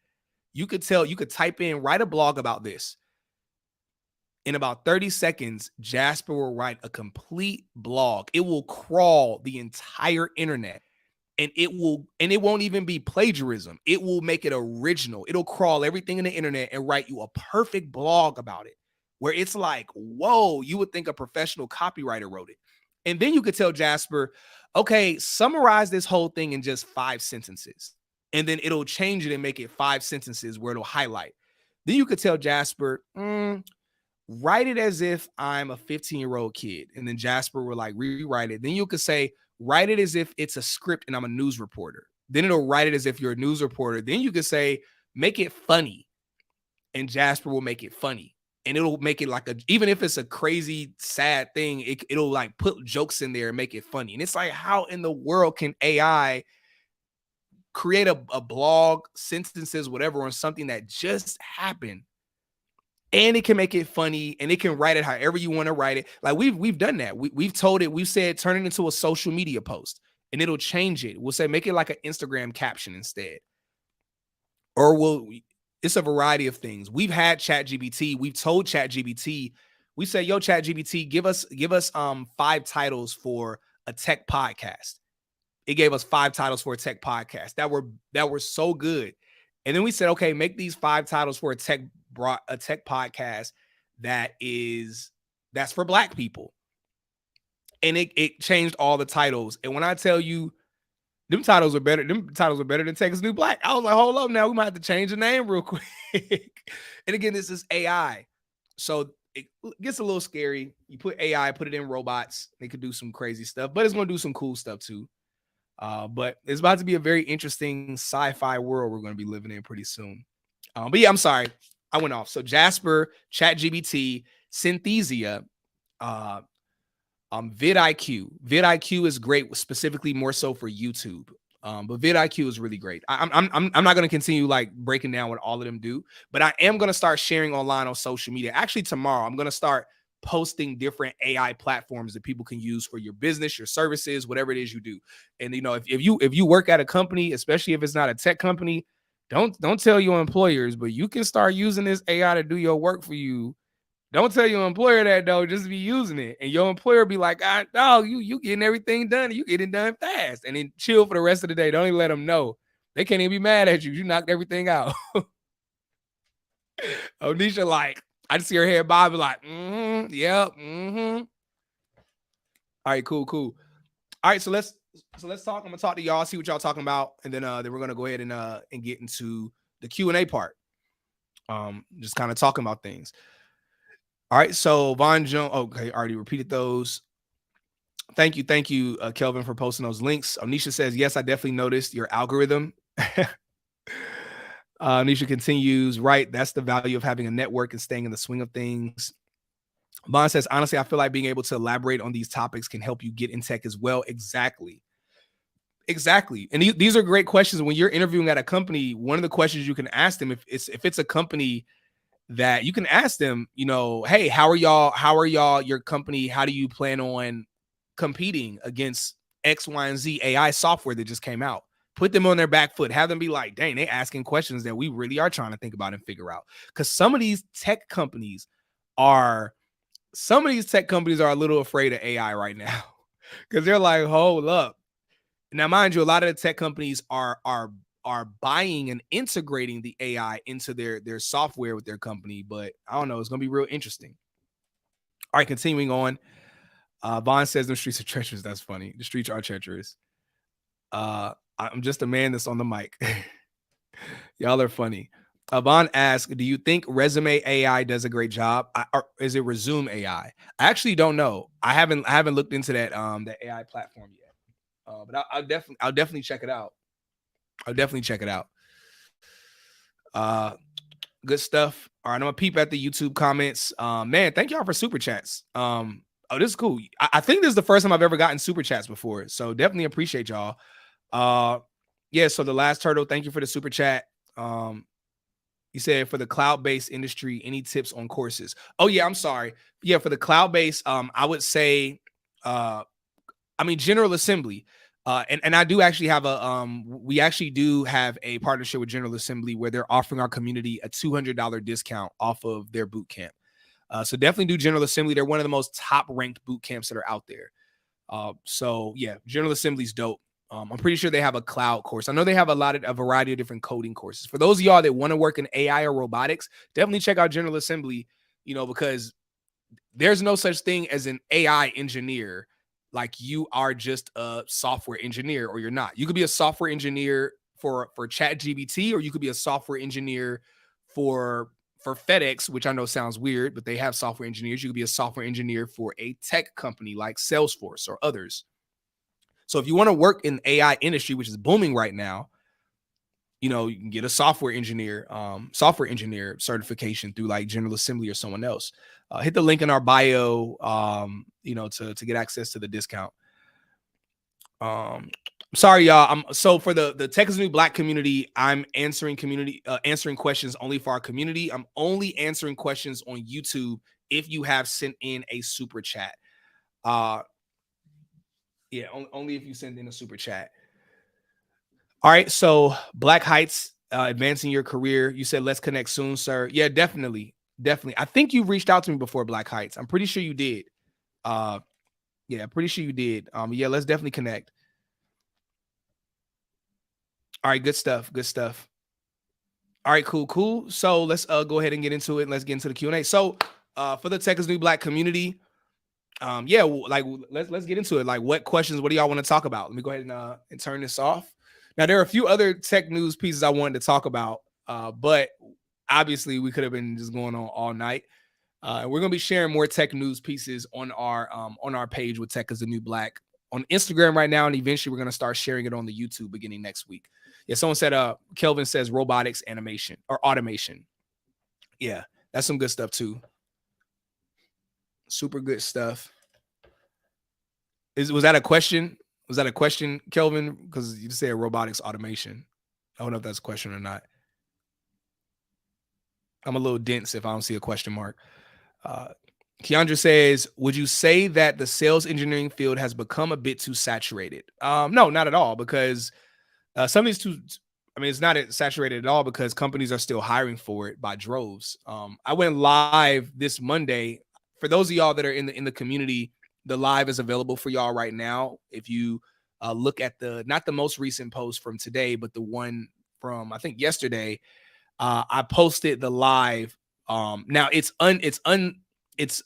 You could type in, write a blog about this. In about 30 seconds, Jasper will write a complete blog. It will crawl the entire internet. And it won't even be plagiarism. It will make it original. It'll crawl everything in the internet and write you a perfect blog about it, where it's like, whoa, you would think a professional copywriter wrote it. And then you could tell Jasper, okay, summarize this whole thing in just 5 sentences. And then it'll change it and make it 5 sentences where it'll highlight. Then you could tell Jasper, write it as if I'm a 15-year-old kid. And then Jasper will like rewrite it. Then you could say, write it as if it's a script and I'm a news reporter. Then it'll write it as if you're a news reporter. Then you could say, make it funny. And Jasper will make it funny. And it'll make it like even if it's a crazy, sad thing, it'll like put jokes in there and make it funny. And it's like, how in the world can AI create a blog, sentences, whatever, on something that just happened? And it can make it funny, and it can write it however you want to write it. Like we've done that. We've told it, we've said, turn it into a social media post, and it'll change it. We'll say, make it like an Instagram caption instead. Or it's a variety of things. We've had ChatGPT. We've told ChatGPT, we say, yo, ChatGPT, give us 5 titles for a tech podcast. It gave us 5 titles for a tech podcast that were so good. And then we said, okay, make these 5 titles for a tech podcast that's for Black people. And it changed all the titles. And when I tell you, them titles were better than Texas New Black. I was like, hold up now, we might have to change the name real quick. And again, this is AI. So it gets a little scary. You put AI, put it in robots, they could do some crazy stuff, but it's going to do some cool stuff too. But it's about to be a very interesting sci-fi world we're going to be living in pretty soon. But yeah, I'm sorry, I went off. So Jasper, ChatGPT, Synthesia, vidIQ. vidIQ is great, specifically more so for YouTube. But vidIQ is really great. I'm not going to continue like breaking down what all of them do, but I am going to start sharing online on social media. Actually, tomorrow I'm going to start posting different AI platforms that people can use for your business, your services, whatever it is you do. And if you work at a company, especially if it's not a tech company, don't tell your employers, but you can start using this AI to do your work for you. Don't tell your employer that though, just be using it. And your employer be like, no, you getting everything done, and you getting done fast. And then chill for the rest of the day. Don't even let them know. They can't even be mad at you. You knocked everything out. Onisha, like, I just see her head bob, like, yep, All right, cool. All right, so let's talk. I'm gonna talk to y'all, see what y'all talking about, and then we're gonna go ahead and get into the Q&A part. Just kind of talking about things. All right, so Von Jones, okay, already repeated those. Thank you, Kelvin, for posting those links. Onisha says, yes, I definitely noticed your algorithm. Nisha continues, right, that's the value of having a network and staying in the swing of things. Vaughn says, honestly, I feel like being able to elaborate on these topics can help you get in tech as well. Exactly. And these are great questions. When you're interviewing at a company, one of the questions you can ask them, if it's a company that you can ask them, hey, how are y'all, your company, how do you plan on competing against X, Y, and Z AI software that just came out? Put them on their back foot, have them be like, dang, they asking questions that we really are trying to think about and figure out. Because some of these tech companies are a little afraid of AI right now. Because they're like, hold up. Now, mind you, a lot of the tech companies are buying and integrating the AI into their software with their company, but I don't know, it's gonna be real interesting. All right, continuing on. Vaughn says the streets are treacherous. That's funny. The streets are treacherous. I'm just a man that's on the mic. Y'all are funny. Vaughn asks, do you think Resume AI does a great job? Or is it Resume AI? I actually don't know. I haven't looked into that the AI platform yet. But I'll definitely check it out. Good stuff. All right, I'm gonna peep at the YouTube comments. Man, thank y'all for super chats. This is cool. I think this is the first time I've ever gotten super chats before, so definitely appreciate y'all. Yeah, so the last turtle, thank you for the super chat. Um, you said for the cloud-based industry, any tips on courses? Oh yeah, I'm sorry. Yeah, for the cloud-based, I would say, uh, I mean, General Assembly. And I do actually have we actually do have a partnership with General Assembly where they're offering our community a $200 discount off of their boot camp. So definitely do General Assembly. They're one of the most top ranked boot camps that are out there. So yeah, General Assembly's dope. I'm pretty sure they have a cloud course. I know they have a variety of different coding courses. For those of y'all that want to work in AI or robotics, definitely check out General Assembly, because there's no such thing as an AI engineer. Like, you are just a software engineer or you're not. You could be a software engineer for Chat GBT, or you could be a software engineer for FedEx, which I know sounds weird, but they have software engineers. You could be a software engineer for a tech company like Salesforce or others. So if you want to work in AI industry, which is booming right now, you can get a software engineer certification through like General Assembly or someone else. Hit the link in our bio, to get access to the discount. Sorry, y'all. So for the Texas New Black community, I'm answering questions only for our community. I'm only answering questions on YouTube if you have sent in a super chat. Yeah, only if you send in a super chat. All right, so Black Heights, advancing your career. You said let's connect soon, sir. Yeah, definitely, definitely. I think you reached out to me before, Black Heights. I'm pretty sure you did. Yeah, pretty sure you did. Yeah, let's definitely connect. All right, good stuff. Good stuff. All right, cool. So let's go ahead and get into it. And let's get into the Q&A. So for the Texas New Black community, yeah, let's get into it. Like, what do y'all want to talk about? Let me go ahead and turn this off. Now, there are a few other tech news pieces I wanted to talk about, but obviously we could have been just going on all night. We're gonna be sharing more tech news pieces on our page with Tech is the New Black on Instagram right now, and eventually we're gonna start sharing it on the YouTube beginning next week. Yeah, someone said Kelvin says robotics, animation, or automation. Yeah, that's some good stuff too. Super good stuff. Was that a question? Was that a question, Kelvin? Because you said robotics automation. I don't know if that's a question or not. I'm a little dense if I don't see a question mark. Uh, Keandra says, would you say that the sales engineering field has become a bit too saturated? No, not at all, because some of these two, I mean, it's not saturated at all because companies are still hiring for it by droves. I went live this Monday. For those of y'all that are in the community, the live is available for y'all right now. If you look at not the most recent post from today, but the one from I think yesterday, I posted the live. Now it's what is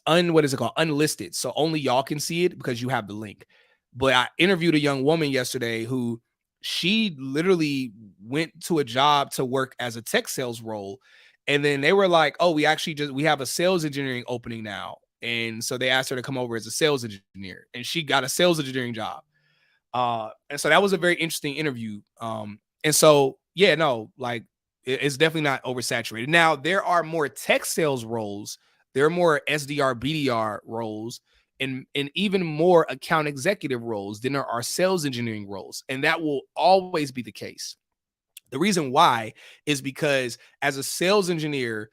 it called? Unlisted. So only y'all can see it because you have the link. But I interviewed a young woman yesterday who she literally went to a job to work as a tech sales role. And then they were like, oh, we have a sales engineering opening now. And so they asked her to come over as a sales engineer, and she got a sales engineering job. And so that was a very interesting interview. And so, yeah, no, like it's definitely not oversaturated. Now, there are more tech sales roles, there are more SDR, BDR roles, and even more account executive roles than there are sales engineering roles. And that will always be the case. The reason why is because as a sales engineer,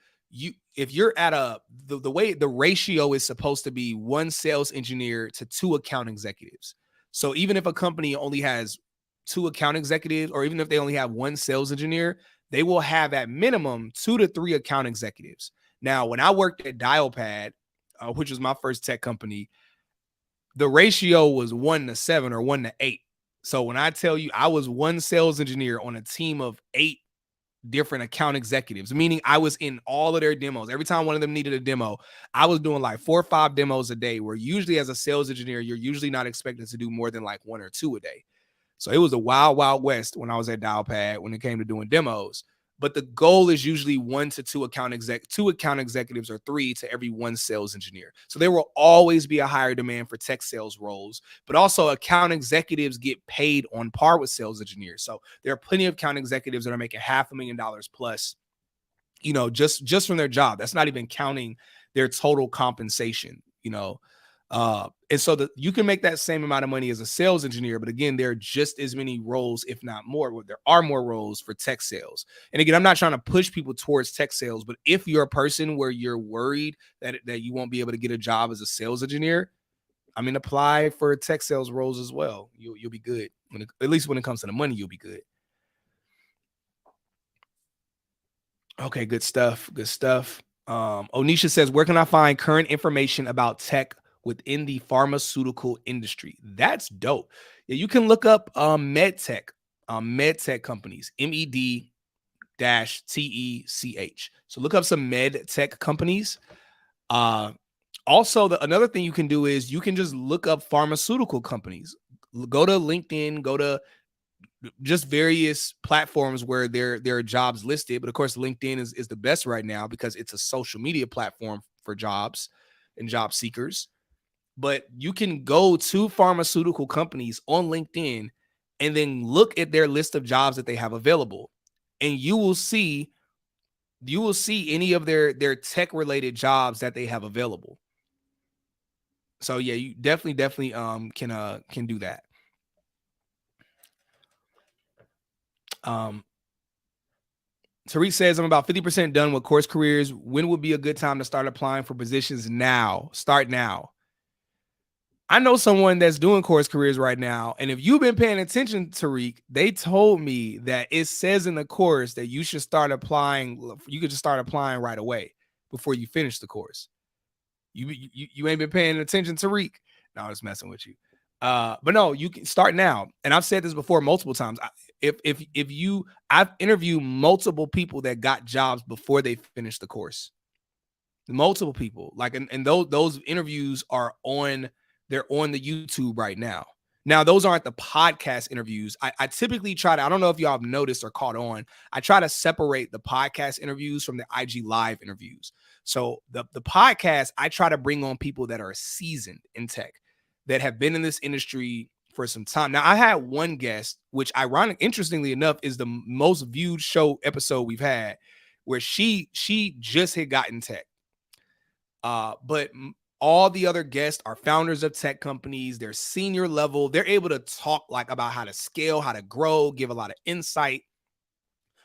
if you're at the way the ratio is supposed to be one sales engineer to two account executives. So even if a company only has two account executives, or even if they only have one sales engineer, they will have at minimum 2 to 3 account executives. Now, when I worked at Dialpad, which was my first tech company, the ratio was 1 to 7 or 1 to 8. So when I tell you I was one sales engineer on a team of 8 different account executives, meaning I was in all of their demos. Every time one of them needed a demo, I was doing like 4 or 5 demos a day, where usually as a sales engineer, you're usually not expected to do more than like 1 or 2 a day. So it was a wild, wild west when I was at Dialpad when it came to doing demos. But the goal is usually 1 to 2 account executives, or 3 to every 1 sales engineer. So there will always be a higher demand for tech sales roles, but also account executives get paid on par with sales engineers. So there are plenty of account executives that are making $500,000 plus, just from their job. That's not even counting their total compensation, And so you can make that same amount of money as a sales engineer, but again, there are just as many roles, if not more. There are more roles for tech sales. And again, I'm not trying to push people towards tech sales, but if you're a person where you're worried that you won't be able to get a job as a sales engineer, I mean, apply for tech sales roles as well. You'll be good at least when it comes to the money. You'll be good. Okay, good stuff. Good stuff. Onisha says, where can I find current information about tech within the pharmaceutical industry? That's dope. Yeah, you can look up med tech companies, MED-TECH. So look up some med tech companies. Also, another thing you can do is you can just look up pharmaceutical companies. Go to LinkedIn, go to just various platforms where there are jobs listed. But of course, LinkedIn is the best right now because it's a social media platform for jobs and job seekers. But you can go to pharmaceutical companies on LinkedIn and then look at their list of jobs that they have available. And you will see any of their tech related jobs that they have available. So yeah, you definitely can do that. Um Tariq says, I'm about 50% done with course careers. When would be a good time to start applying for positions now? Start now. I know someone that's doing course careers right now. And if you've been paying attention, Tariq, they told me that it says in the course that you should start applying. You could just start applying right away before you finish the course. You ain't been paying attention, Tariq. No, I'm just messing with you. But no, you can start now. And I've said this before multiple times. I've interviewed multiple people that got jobs before they finished the course. Multiple people, like, and those interviews are on. They're on the YouTube right now. Now, those aren't the podcast interviews. I typically try to. I don't know if y'all have noticed or caught on. I try to separate the podcast interviews from the IG live interviews. So the podcast, I try to bring on people that are seasoned in tech, that have been in this industry for some time. Now, I had one guest, which interestingly enough, is the most viewed show episode we've had, where she just had gotten tech. But all the other guests are founders of tech companies. They're senior level. They're able to talk like about how to scale, how to grow, give a lot of insight.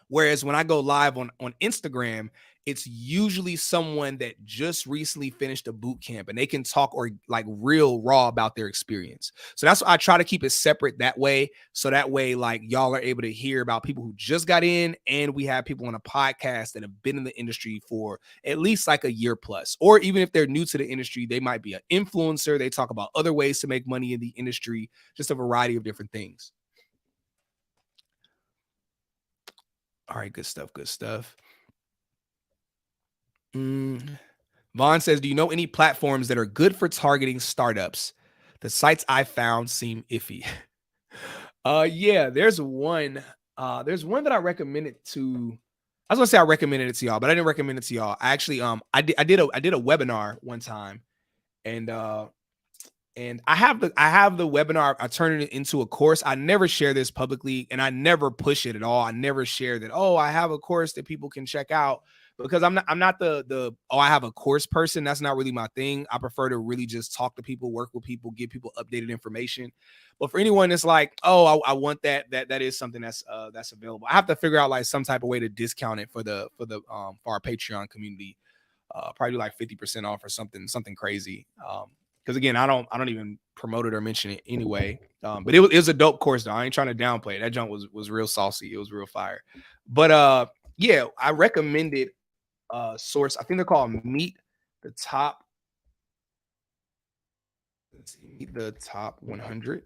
Whereas when I go live on Instagram, it's usually someone that just recently finished a boot camp and they can talk or like real raw about their experience. So that's why I try to keep it separate that way. So that way, like, y'all are able to hear about people who just got in, and we have people on a podcast that have been in the industry for at least like a year plus, or even if they're new to the industry, they might be an influencer. They talk about other ways to make money in the industry, just a variety of different things. All right, good stuff. Good stuff. Vaughn says, do you know any platforms that are good for targeting startups? The sites I found seem iffy. Yeah, there's one. There's one that I recommended to. I was gonna say I recommended it to y'all, but I didn't recommend it to y'all. I actually, I did a webinar one time, and I have the webinar. I turned it into a course. I never share this publicly, and I never push it at all. I never share that. Oh, I have a course that people can check out, because I'm not the oh, I have a course person. That's not really my thing. I prefer to really just talk to people, work with people, give people updated information. But for anyone that's like, oh, I want that is something that's available. I have to figure out like some type of way to discount it for our Patreon community. Probably like 50% off or something crazy. Because again, I don't even promote it or mention it anyway. But it was a dope course though. I ain't trying to downplay it. That jump was real saucy. It was real fire. But yeah, I recommended source. I think they're called Meet the Top. Let's see, Meet the Top 100.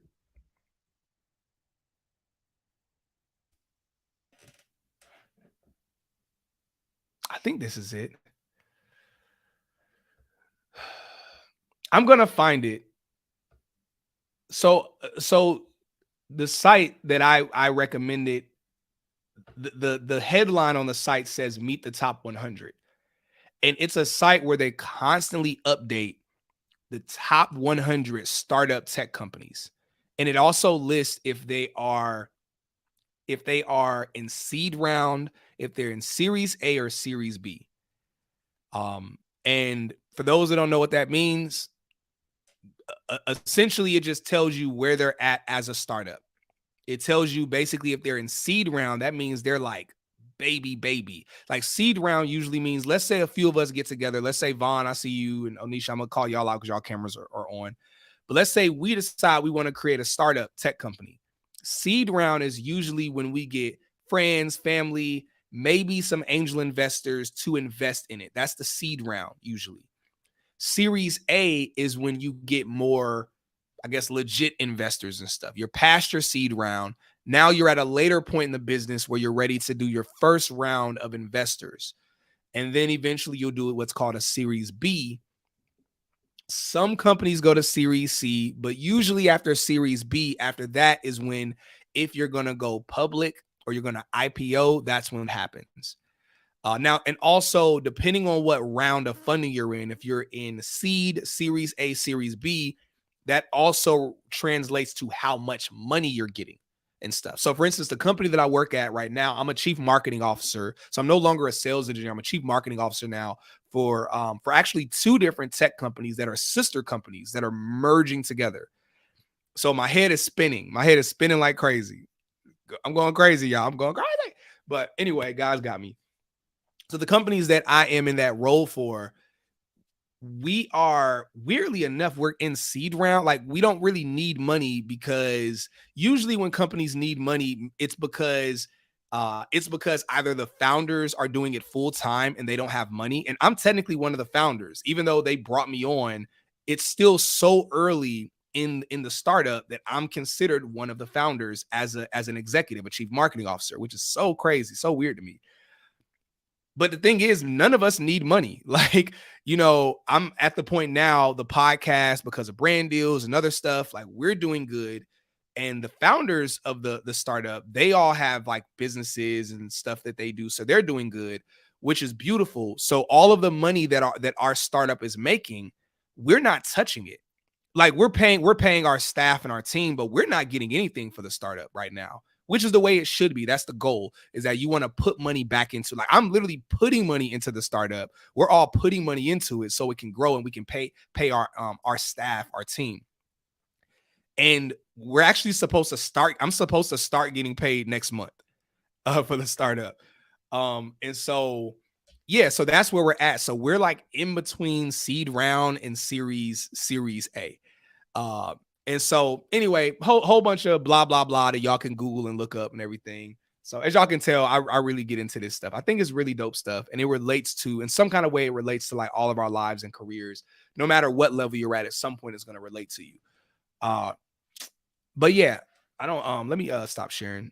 I think this is it. I'm gonna find it. So the site that I recommended, the headline on the site says Meet the Top 100, and it's a site where they constantly update the top 100 startup tech companies, and it also lists if they are in seed round, if they're in Series A or Series B. And for those that don't know what that means, Essentially, it just tells you where they're at as a startup. It tells you basically if they're in seed round, that means they're like baby. Like seed round usually means, let's say a few of us get together. Let's say Vaughn, I see you, and Onisha, I'm gonna call y'all out because y'all cameras are on. But let's say we decide we want to create a startup tech company. Seed round is usually when we get friends, family, maybe some angel investors to invest in it. That's the seed round usually. Series A is when you get more, I guess, legit investors and stuff. You're past your seed round. Now you're at a later point in the business where you're ready to do your first round of investors. And then eventually you'll do what's called a Series B. Some companies go to Series C, but usually after Series B, after that is when, if you're going to go public or you're going to IPO, that's when it happens. Now, and also depending on what round of funding you're in, if you're in seed, Series A, Series B, that also translates to how much money you're getting and stuff. So, for instance, the company that I work at right now, I'm a chief marketing officer. So I'm no longer a sales engineer. I'm a chief marketing officer now for actually two different tech companies that are sister companies that are merging together. So my head is spinning. My head is spinning like crazy. I'm going crazy, y'all. I'm going crazy. But anyway, guys got me. So the companies that I am in that role for, we are, weirdly enough, we're in seed round. Like we don't really need money, because usually when companies need money, it's because either the founders are doing it full time and they don't have money. And I'm technically one of the founders, even though they brought me on. It's still so early in the startup that I'm considered one of the founders as an executive, a chief marketing officer, which is so crazy, so weird to me. But the thing is, none of us need money. Like, I'm at the point now, the podcast, because of brand deals and other stuff, like we're doing good. And the founders of the startup, they all have like businesses and stuff that they do. So they're doing good, which is beautiful. So all of the money that our startup is making, we're not touching it. Like we're paying our staff and our team, but we're not getting anything for the startup right now, which is the way it should be. That's the goal, is that you want to put money back into, like, I'm literally putting money into the startup. We're all putting money into it so it can grow and we can pay our staff, our team. And we're actually I'm supposed to start getting paid next month for the startup. And so yeah, so that's where we're at. So we're like in between seed round and series A. Uh, and so anyway, whole bunch of blah blah blah that y'all can Google and look up and everything. So as y'all can tell, I really get into this stuff. I think it's really dope stuff, and it relates to, in some kind of way, it relates to like all of our lives and careers. No matter what level you're at some point, it's going to relate to you. Uh, but yeah, I don't. Let me stop sharing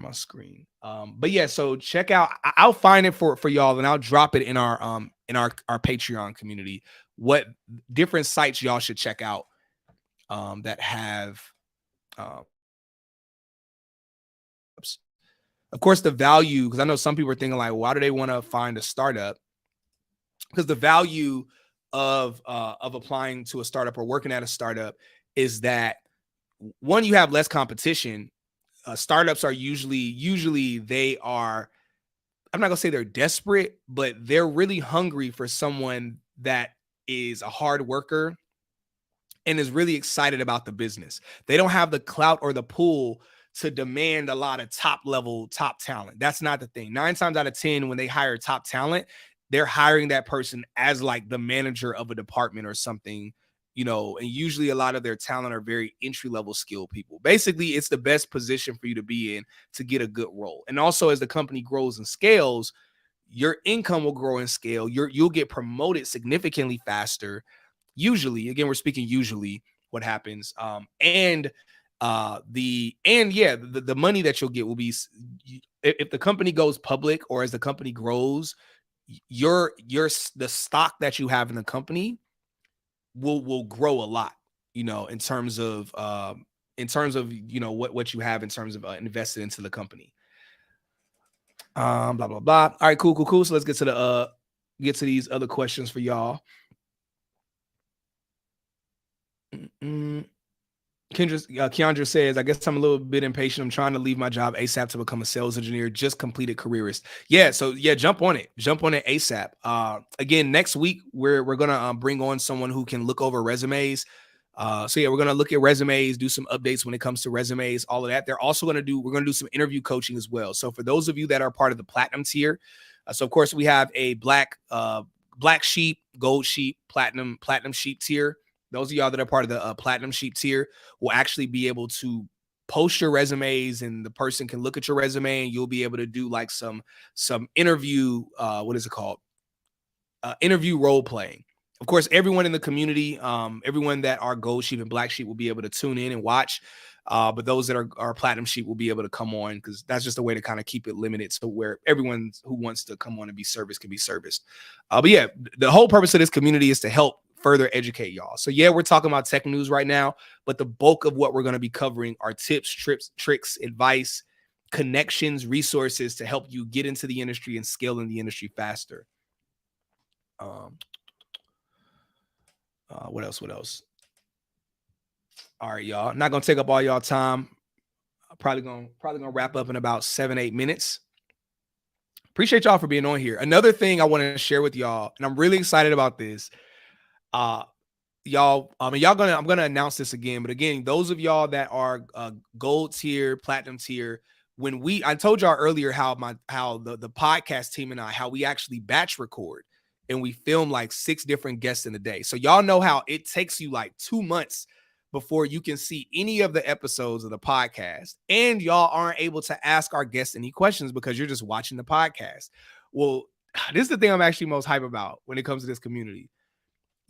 my screen. But yeah, so check out. I'll find it for y'all, and I'll drop it in our Patreon community. What different sites y'all should check out that have, uh, of course, the value, because I know some people are thinking like, why do they want to find a startup? Because the value of applying to a startup or working at a startup is that, one, you have less competition. Startups are usually they are, I'm not gonna say they're desperate, but they're really hungry for someone that is a hard worker and is really excited about the business. They don't have the clout or the pull to demand a lot of top talent. That's not the thing. 9 times out of 10, when they hire top talent, they're hiring that person as like the manager of a department or something, and usually a lot of their talent are very entry level skilled people. Basically, it's the best position for you to be in to get a good role. And also, as the company grows and scales, your income will grow and scale. You'll get promoted significantly faster. Usually, again, we're speaking usually what happens. The money that you'll get will be, if the company goes public or as the company grows, the stock that you have in the company will grow a lot, in terms of what you have in terms of invested into the company. Blah blah blah. All right, cool. So let's get to these other questions for y'all. Keandra says, I guess I'm a little bit impatient. I'm trying to leave my job ASAP to become a sales engineer, just completed careerist. Yeah, so yeah, jump on it ASAP. Again, next week we're gonna bring on someone who can look over resumes. So yeah, we're gonna look at resumes, do some updates when it comes to resumes, all of that. We're gonna do some interview coaching as well. So for those of you that are part of the platinum tier, so of course we have a black sheep, gold sheep, platinum sheep tier. Those of y'all that are part of the platinum sheep tier will actually be able to post your resumes, and the person can look at your resume, and you'll be able to do like some interview, what is it called, interview role playing. Of course, everyone in the community, everyone that are gold sheep and black sheep will be able to tune in and watch. But those that are platinum sheep will be able to come on, because that's just a way to kind of keep it limited to where everyone who wants to come on and be serviced can be serviced. But yeah, the whole purpose of this community is to help further educate y'all. So yeah, we're talking about tech news right now, but the bulk of what we're going to be covering are tips, tricks, advice, connections, resources to help you get into the industry and scale in the industry faster. What else? All right, y'all. I'm not gonna take up all y'all time. Probably gonna wrap up in about 7-8 minutes. Appreciate y'all for being on here. Another thing I want to share with y'all, and I'm really excited about this. Y'all, I'm gonna announce this again, but again, those of y'all that are gold tier, platinum tier, I told y'all earlier how the podcast team and how we actually batch record, and we film like 6 different guests in a day. So y'all know how it takes you like 2 months before you can see any of the episodes of the podcast, and y'all aren't able to ask our guests any questions because you're just watching the podcast. Well, this is the thing I'm actually most hype about when it comes to this community.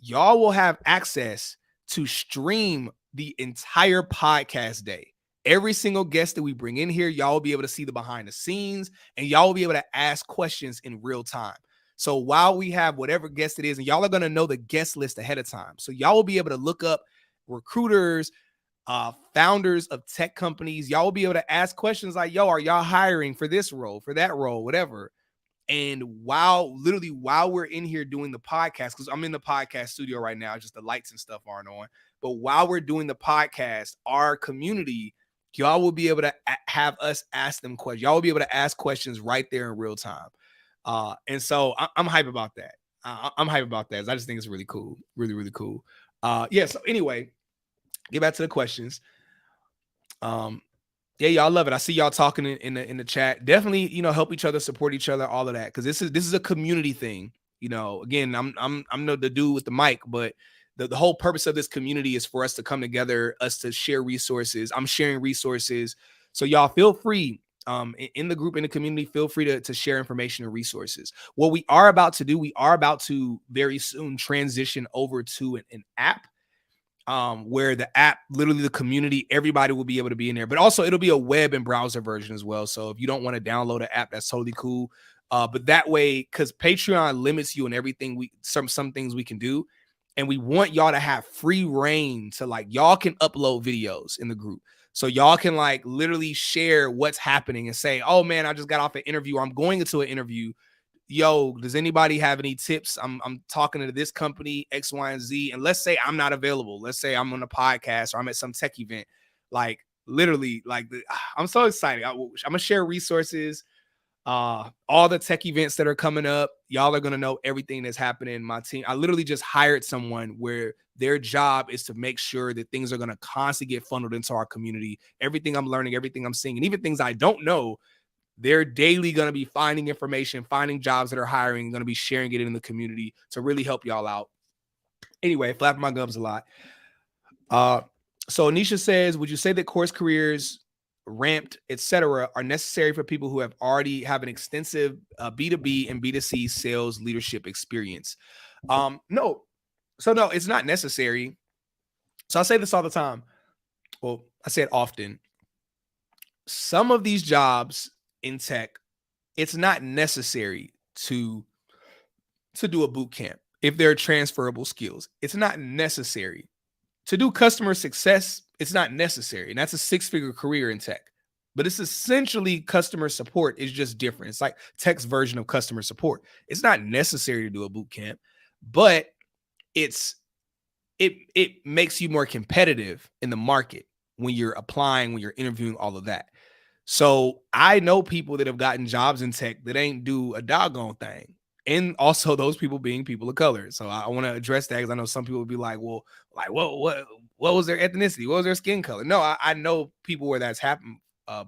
Y'all will have access to stream the entire podcast day. Every single guest that we bring in here, y'all will be able to see the behind the scenes, and y'all will be able to ask questions in real time. So while we have whatever guest it is, and y'all are going to know the guest list ahead of time. So y'all will be able to look up recruiters, founders of tech companies. Y'all will be able to ask questions like, yo, are y'all hiring for this role, for that role, whatever. And while we're in here doing the podcast, because I'm in the podcast studio right now, just the lights and stuff aren't on. But while we're doing the podcast, our community, y'all will be able to have us ask them questions. Y'all will be able to ask questions right there in real time. And so I'm hype about that. I'm hype about that. I just think it's really cool. Really, really cool. Yeah. So anyway, get back to the questions. Yeah, y'all love it. I see y'all talking in the chat. Definitely, help each other, support each other, all of that, because this is a community thing. Again, I'm the dude with the mic, but the whole purpose of this community is for us to come together, us to share resources. I'm sharing resources, so y'all feel free. In the group, in the community, feel free to share information and resources. What we are about to do, we are about to very soon transition over to an app. Where the app, literally the community, everybody will be able to be in there, but also it'll be a web and browser version as well. So if you don't want to download an app, that's totally cool. But that way, because Patreon limits you and everything, some things we can do, and we want y'all to have free reign to, like, y'all can upload videos in the group. So y'all can like literally share what's happening and say, oh man, I just got off an interview, or I'm going into an interview. Yo, does anybody have any tips? I'm talking to this company X, Y, and Z, and let's say I'm not available. Let's say I'm on a podcast or I'm at some tech event. Like literally, I'm so excited. I'm gonna share resources, all the tech events that are coming up. Y'all are gonna know everything that's happening. My team, I literally just hired someone where their job is to make sure that things are gonna constantly get funneled into our community. Everything I'm learning, everything I'm seeing, and even things I don't know, they're daily going to be finding information, finding jobs that are hiring, going to be sharing it in the community to really help y'all out. Anyway, flapping my gums a lot. So Anisha says, would you say that course careers, ramped, etc., are necessary for people who already have an extensive B2B and B2C sales leadership experience? No. So no, it's not necessary. So I say this all the time. Well, I say it often. Some of these jobs in tech, it's not necessary to do a boot camp if there are transferable skills. It's not necessary to do customer success. It's not necessary, and that's a 6-figure career in tech. But it's essentially customer support. Is just different. It's like tech's version of customer support. It's not necessary to do a boot camp, but it makes you more competitive in the market when you're applying, when you're interviewing, all of that. So I know people that have gotten jobs in tech that ain't do a doggone thing. And also those people being people of color. So I want to address that, because I know some people will be like, well, like, what what was their ethnicity? What was their skin color? No, I know people where that's happened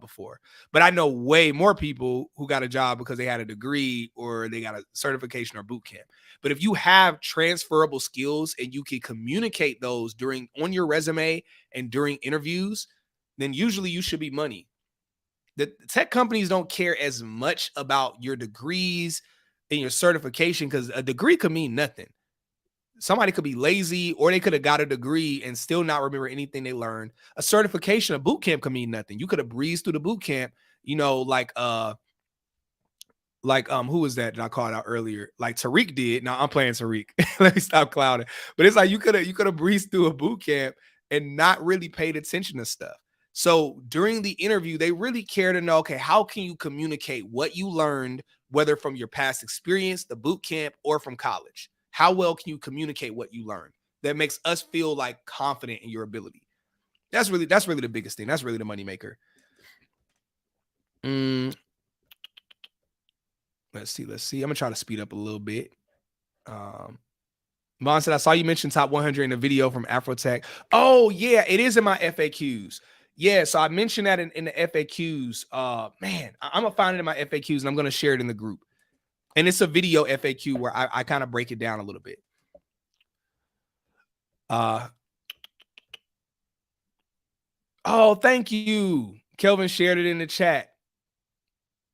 before, but I know way more people who got a job because they had a degree or they got a certification or boot camp. But if you have transferable skills and you can communicate those on your resume and during interviews, then usually you should be money. The tech companies don't care as much about your degrees and your certification because a degree could mean nothing. Somebody could be lazy or they could have got a degree and still not remember anything they learned. A certification, a boot camp could mean nothing. You could have breezed through the boot camp, who was that I called out earlier? Like Tariq did. Now I'm playing Tariq. Let me stop clouding. But it's like you could have breezed through a boot camp and not really paid attention to stuff. So during the interview, they really care to know, okay, how can you communicate what you learned, whether from your past experience, the boot camp, or from college? How well can you communicate what you learned? That makes us feel like confident in your ability. That's really the biggest thing. That's really the moneymaker. Let's see. I'm gonna try to speed up a little bit. Vaughn said, I saw you mention top 100 in a video from Afrotech. Oh, yeah, it is in my FAQs. Yeah, so I mentioned that in the FAQs. Man, I'm going to find it in my FAQs and I'm going to share it in the group. And it's a video FAQ where I kind of break it down a little bit. Oh, thank you. Kelvin shared it in the chat.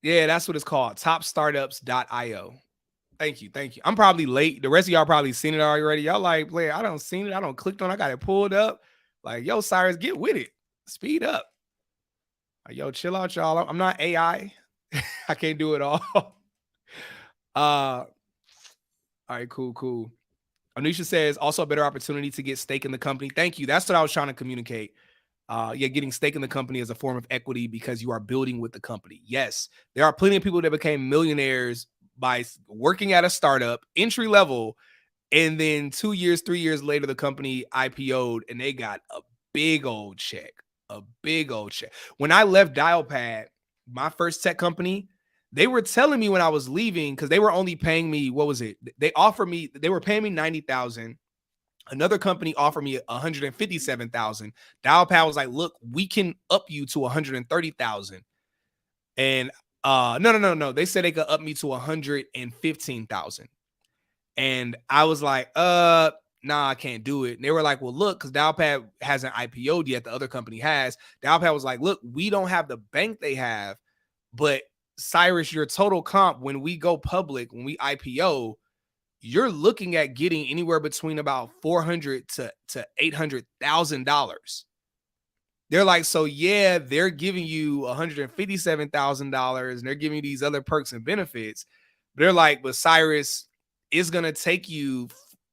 Yeah, that's what it's called. Topstartups.io. Thank you. I'm probably late. The rest of y'all probably seen it already. Y'all like, play. I don't seen it. I don't clicked on. I got it pulled up. Like, yo, Cyrus, get with it. Speed up. Like, yo, chill out, y'all. I'm not AI. I can't do it all. All right, cool. Anisha says also a better opportunity to get stake in the company. Thank you. That's what I was trying to communicate. Getting stake in the company is a form of equity because you are building with the company. Yes, there are plenty of people that became millionaires by working at a startup, entry level, and then 2 years, 3 years later, the company IPO'd and they got a big old check. When I left Dialpad, my first tech company, they were telling me when I was leaving, because they were only paying me, what was it? They were paying me $90,000. Another company offered me $157,000. Dialpad was like, look, we can up you to $130,000. And no. They said they could up me to $115,000. And I was like, nah, I can't do it. And they were like, well, look, because Dialpad hasn't IPO'd yet. The other company has. Dialpad was like, look, we don't have the bank they have, but Cyrus, your total comp, when we go public, when we IPO, you're looking at getting anywhere between about $400,000 to $800,000. They're like, so yeah, they're giving you $157,000 and they're giving you these other perks and benefits. They're like, but Cyrus, it's gonna take you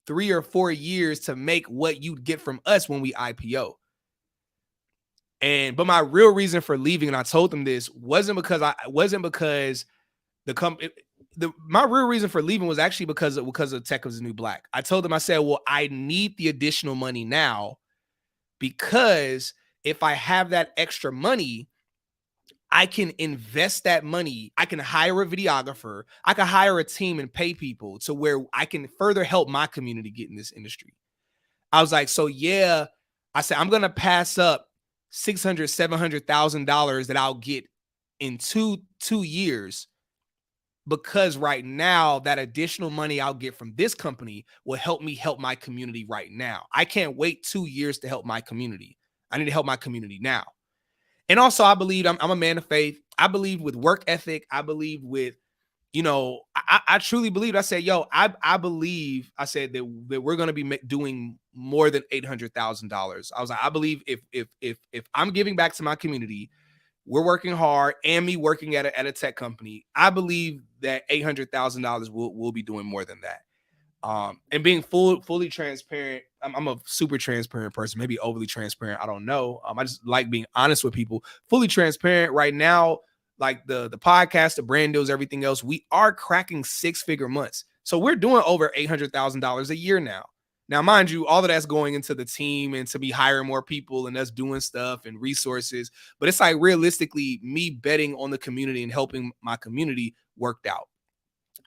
3 or 4 years to make what you'd get from us when we IPO. But my real reason for leaving, and I told them this, wasn't because the company. My real reason for leaving was actually because of Tech is the New Black. I told them, I said, well, I need the additional money now because if I have that extra money, I can invest that money. I can hire a videographer. I can hire a team and pay people to where I can further help my community get in this industry. I was like, so yeah, I said, I'm going to pass up $600,000, $700,000 that I'll get in two years because right now that additional money I'll get from this company will help me help my community right now. I can't wait 2 years to help my community. I need to help my community now. And also I believe I'm a man of faith. I believe with work ethic. I believe with, I truly believe. I said, yo, I believe, I said that we're going to be doing more than $800,000. I was like, I believe if I'm giving back to my community, we're working hard, and me working at a tech company, I believe that $800,000 will be doing more than that. And being fully transparent, I'm a super transparent person, maybe overly transparent. I don't know. I just like being honest with people. Fully transparent right now, like the podcast, the brand deals, everything else, we are cracking 6-figure months. So we're doing over $800,000 a year now. Now, mind you, all of that's going into the team and to be hiring more people and us doing stuff and resources. But it's like realistically me betting on the community and helping my community worked out.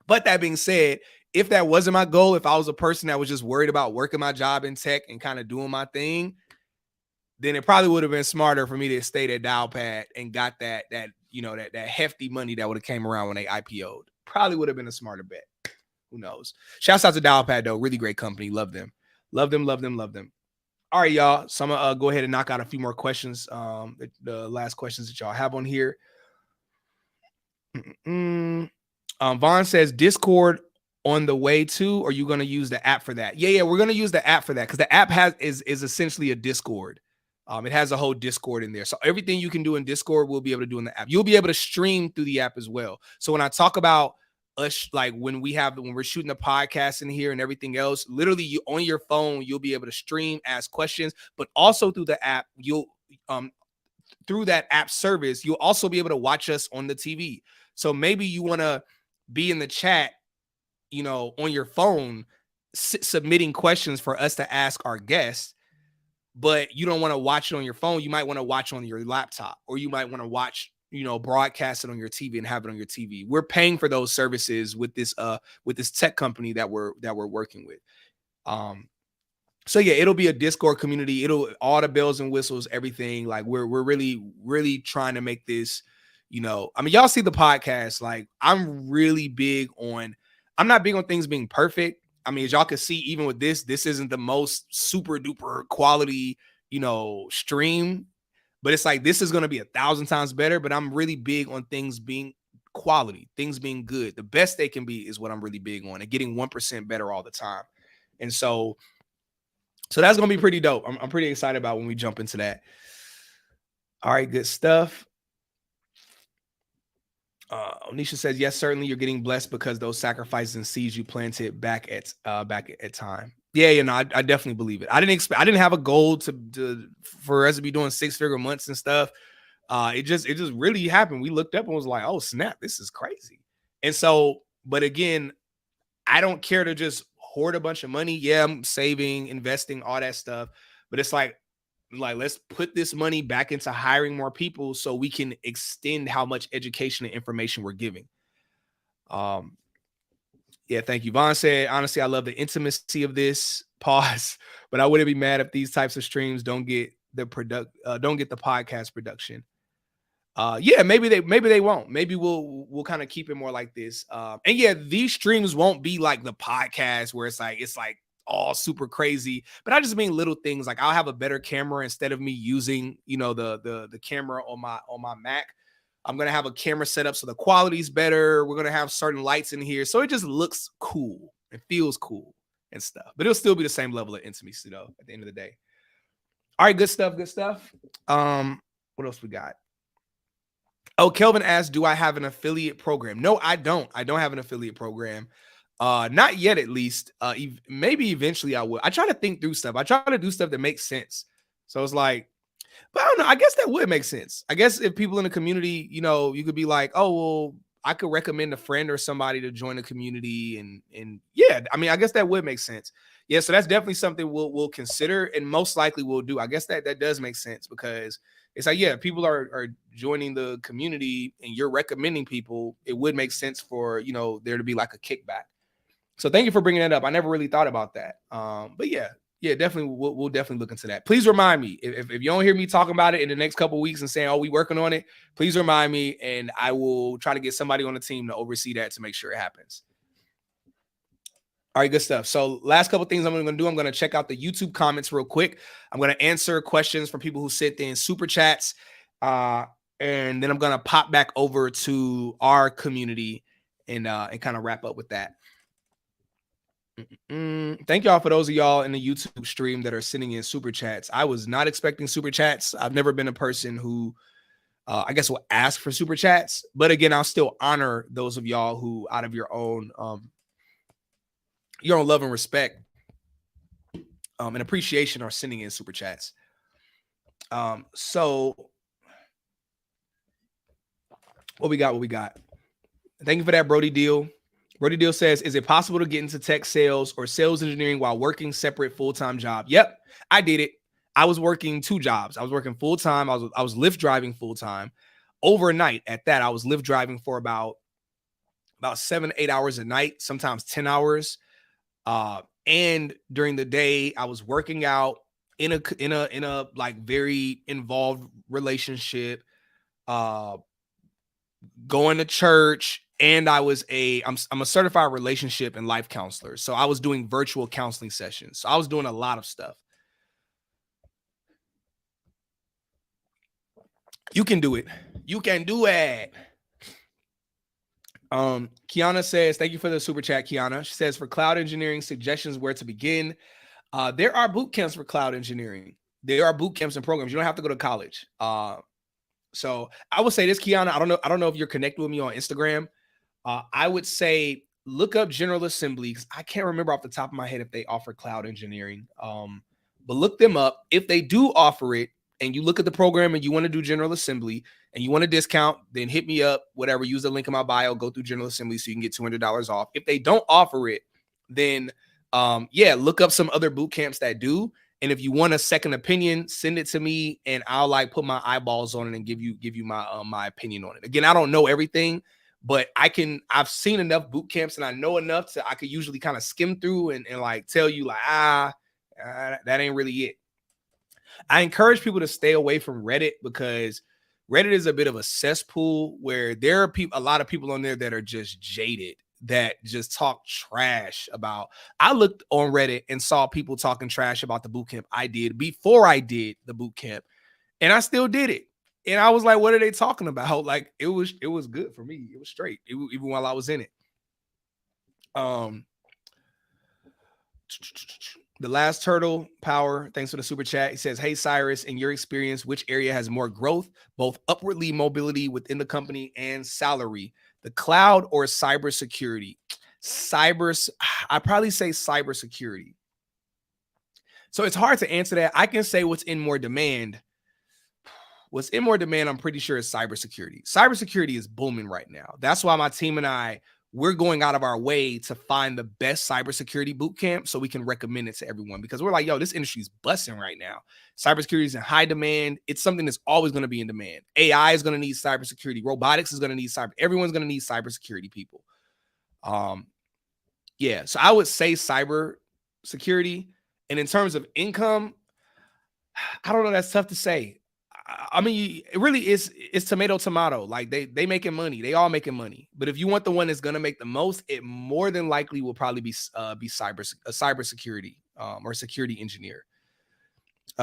But that being said, if that wasn't my goal, if I was a person that was just worried about working my job in tech and kind of doing my thing, then it probably would have been smarter for me to stay at Dialpad and got that hefty money that would have came around when they IPO'd. Probably would have been a smarter bet. Who knows? Shouts out to Dialpad though, really great company. Love them. Love them, love them, love them. All right, y'all. So I'm gonna go ahead and knock out a few more questions. The last questions that y'all have on here. Vaughn says Discord on the way too, or are you going to use the app for that? Yeah, we're going to use the app for that because the app is essentially a Discord. It has a whole Discord in there. So everything you can do in Discord, we'll be able to do in the app. You'll be able to stream through the app as well. So when I talk about us, like when we're shooting the podcast in here and everything else, literally you on your phone, you'll be able to stream, ask questions, but also through the app, through that app service, you'll also be able to watch us on the TV. So maybe you want to be in the chat, on your phone, submitting questions for us to ask our guests, but you don't want to watch it on your phone. You might want to watch on your laptop, or you might want to watch, broadcast it on your TV and have it on your TV. We're paying for those services with this tech company that we're working with. So yeah, it'll be a Discord community. It'll all the bells and whistles, everything. Like we're really, really trying to make this, y'all see the podcast. Like I'm not big on things being perfect. As y'all can see, even with this isn't the most super duper quality, stream, but it's like, this is going to be 1,000 times better, but I'm really big on things being quality, things being good. The best they can be is what I'm really big on, and getting 1% better all the time. And so that's going to be pretty dope. I'm pretty excited about when we jump into that. All right, good stuff. Onisha says, yes, certainly you're getting blessed because those sacrifices and seeds you planted back at time. Yeah, I definitely believe it. I didn't have a goal for us to be doing 6-figure months and stuff. It just really happened. We looked up and was like, oh snap, this is crazy. And so, but again, I don't care to just hoard a bunch of money. Yeah, I'm saving, investing, all that stuff. But it's like let's put this money back into hiring more people so we can extend how much education and information we're giving. Yeah, thank you. Vaughn said, honestly, I love the intimacy of this. Pause. But I wouldn't be mad if these types of streams don't get the podcast production. Yeah, maybe they won't. Maybe we'll kind of keep it more like this. And yeah, these streams won't be like the podcast where it's like all super crazy. But I just mean little things like I'll have a better camera instead of me using the camera on my Mac. I'm gonna have a camera set up so the quality's better. We're gonna have certain lights in here, so it just looks cool. It feels cool and stuff. But it'll still be the same level of intimacy though. At the end of the day. All right, good stuff. Good stuff. What else we got? Oh, Kelvin asked, do I have an affiliate program? No, I don't. I don't have an affiliate program. Not yet, at least. Maybe eventually I will. I try to think through stuff. I try to do stuff that makes sense. So it's like, but I don't know. I guess that would make sense. I guess if people in the community, you could be like, oh, well, I could recommend a friend or somebody to join the community. And yeah, I guess that would make sense. Yeah, so that's definitely something we'll consider and most likely we'll do. I guess that does make sense because it's like, yeah, people are joining the community and you're recommending people. It would make sense for, there to be like a kickback. So thank you for bringing that up. I never really thought about that. But yeah, definitely. We'll definitely look into that. Please remind me if you don't hear me talking about it in the next couple of weeks and saying, oh, we working on it, please remind me and I will try to get somebody on the team to oversee that to make sure it happens. All right, good stuff. So last couple of things I'm going to do, I'm going to check out the YouTube comments real quick. I'm going to answer questions from people who sent in super chats. And then I'm going to pop back over to our community and kind of wrap up with that. Thank y'all for those of y'all in the YouTube stream that are sending in super chats. I was not expecting super chats. I've never been a person who I guess will ask for super chats. But again, I'll still honor those of y'all who out of your own love and respect and appreciation are sending in super chats. So what we got? Thank you for that, Brody Deal. Brody Deal says, is it possible to get into tech sales or sales engineering while working separate full-time job? Yep, I did it. I was working 2 jobs. I was working full-time. I was Lyft driving full-time. Overnight at that, I was Lyft driving for about 7 to 8 hours a night, sometimes 10 hours. And during the day, I was working out. in a like very involved relationship, uh going to church, and I'm a certified relationship and life counselor. So I was doing virtual counseling sessions. So I was doing a lot of stuff. You can do it. You can do it. Kiana says, thank you for the super chat, Kiana. She says, for cloud engineering, suggestions where to begin. There are boot camps for cloud engineering. There are boot camps and programs. You don't have to go to college. So I would say this, Kiana. I don't know if you're connected with me on Instagram. I would say look up General Assembly, because I can't remember off the top of my head if they offer cloud engineering. But look them up. If they do offer it, and you look at the program and you want to do General Assembly and you want a discount, then hit me up, whatever, use the link in my bio, go through General Assembly so you can get $200 off. If they don't offer it, then yeah, look up some other boot camps that do. And if you want a second opinion, send it to me and I'll like put my eyeballs on it and give you my my opinion on it. Again, I don't know everything, but I've seen enough boot camps and I know enough I could usually kind of skim through and like tell you like, that ain't really it. I encourage people to stay away from Reddit, because Reddit is a bit of a cesspool where there are a lot of people on there that are just jaded, that just talk trash about. I looked on Reddit and saw people talking trash about the boot camp I did before I did the boot camp, and I still did it. And I was like, what are they talking about? Like it was good for me. It was straight, even while I was in it. The last turtle power, thanks for the super chat. He says, hey, Cyrus, in your experience, which area has more growth, both upwardly mobility within the company and salary, the cloud or cybersecurity? I probably say cybersecurity. So it's hard to answer that. I can say what's in more demand. What's in more demand, I'm pretty sure, is cybersecurity. Cybersecurity is booming right now. That's why my team and we're going out of our way to find the best cybersecurity boot camp so we can recommend it to everyone, because we're like, yo, this industry is busting right now. Cybersecurity is in high demand. It's something that's always going to be in demand. AI is going to need cybersecurity. Robotics is going to need everyone's going to need cybersecurity people. Yeah, so I would say cybersecurity. And in terms of income, I don't know. That's tough to say. I mean, it really is. It's tomato. Like they making money. They all making money. But if you want the one that's gonna make the most, it more than likely will probably be cybersecurity or security engineer.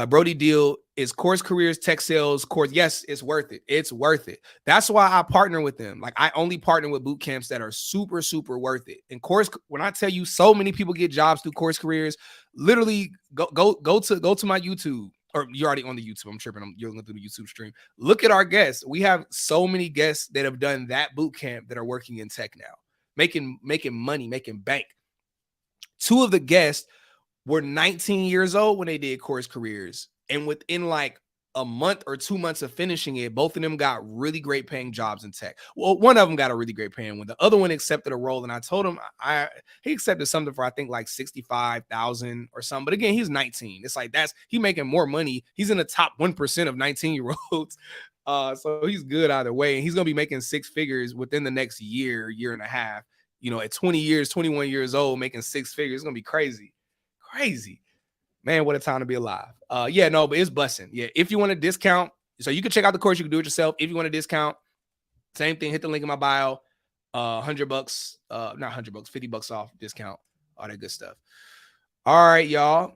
Brody Deal is Course Careers, Tech Sales Course. Yes, it's worth it. It's worth it. That's why I partner with them. Like I only partner with boot camps that are super, super worth it. And Course, when I tell you so many people get jobs through Course Careers, literally go to my YouTube. Or you're already on the YouTube. I'm tripping. You're looking through the YouTube stream. Look at our guests. We have so many guests that have done that boot camp that are working in tech now, making money, making bank. Two of the guests were 19 years old when they did Course Careers. And within like a month or 2 months of finishing it, both of them got really great paying jobs in tech. Well, one of them got a really great paying one. The other one accepted a role, and I told him he accepted something for I think like 65,000 or something. But again, he's 19. It's like he making more money. He's in the top 1% of 19-year-olds. So he's good either way, and he's gonna be making six figures within the next year and a half. You know, at 20 years, 21 years old, making six figures, it's gonna be crazy. Man, what a time to be alive. Yeah, no, but it's busting. Yeah, if you want a discount, so you can check out the course, you can do it yourself. If you want a discount, same thing, hit the link in my bio. $100, not $100, $50 off discount, all that good stuff. All right, y'all.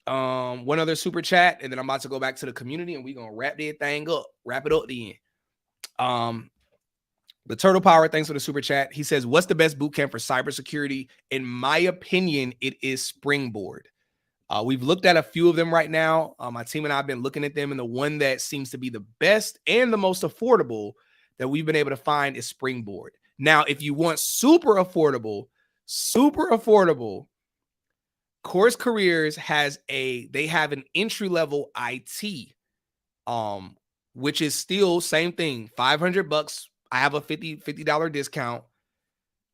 One other super chat, and then I'm about to go back to the community and we're gonna wrap it up the end. The Turtle Power, thanks for the super chat. He says, what's the best boot camp for cybersecurity? In my opinion, it is Springboard. We've looked at a few of them right now. My team and I have been looking at them, and the one that seems to be the best and the most affordable that we've been able to find is Springboard. Now, if you want super affordable, Course Careers they have an entry-level IT, which is still same thing, $500. I have a $50 discount.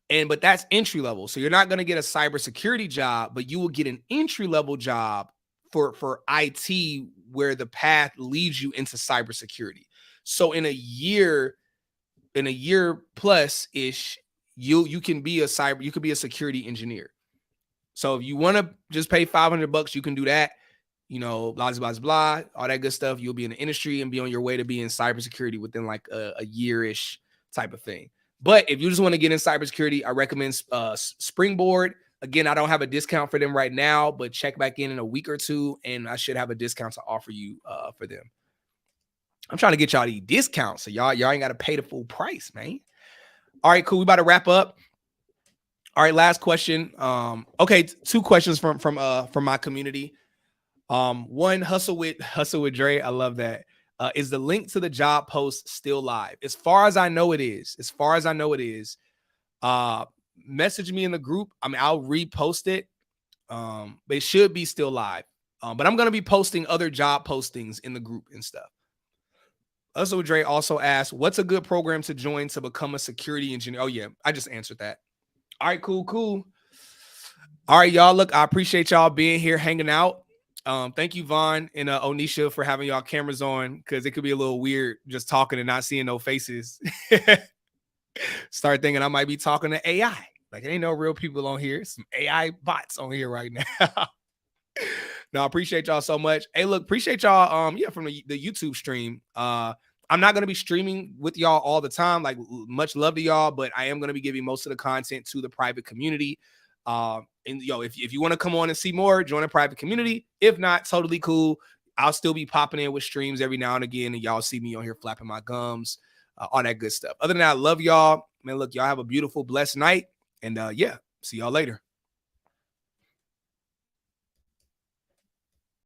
But that's entry level. So you're not going to get a cybersecurity job, but you will get an entry level job for IT where the path leads you into cybersecurity. So in a year plus ish, you can be a security engineer. So if you want to just pay $500, you can do that. blah, blah, blah, blah, all that good stuff. You'll be in the industry and be on your way to be in cybersecurity within like a year-ish type of thing. But if you just want to get in cybersecurity, I recommend Springboard. Again, I don't have a discount for them right now, but check back in a week or two, and I should have a discount to offer you for them. I'm trying to get y'all these discounts, so y'all ain't got to pay the full price, man. All right, cool. We about to wrap up. All right, last question. Okay, two questions from my community. One, hustle with Dre. I love that. Is the link to the job post still live? As far as I know, it is. Message me in the group. I mean, I'll repost it. But it should be still live. But I'm gonna be posting other job postings in the group and stuff. Hustle with Dre also asked, what's a good program to join to become a security engineer? Oh yeah, I just answered that. All right, cool. All right, y'all. Look, I appreciate y'all being here, hanging out. Thank you, Vaughn and Onisha, for having y'all cameras on, because it could be a little weird just talking and not seeing no faces. Start thinking I might be talking to AI. Like, it ain't no real people on here. Some AI bots on here right now. No, I appreciate y'all so much. Hey, look, appreciate y'all. From the YouTube stream. I'm not gonna be streaming with y'all all the time. Like, much love to y'all, but I am gonna be giving most of the content to the private community. And if you want to come on and see more, join a private community. If not, totally cool. I'll still be popping in with streams every now and again, and y'all see me on here flapping my gums, all that good stuff. Other than that, I love y'all, man. Look, y'all have a beautiful, blessed night, and see y'all later.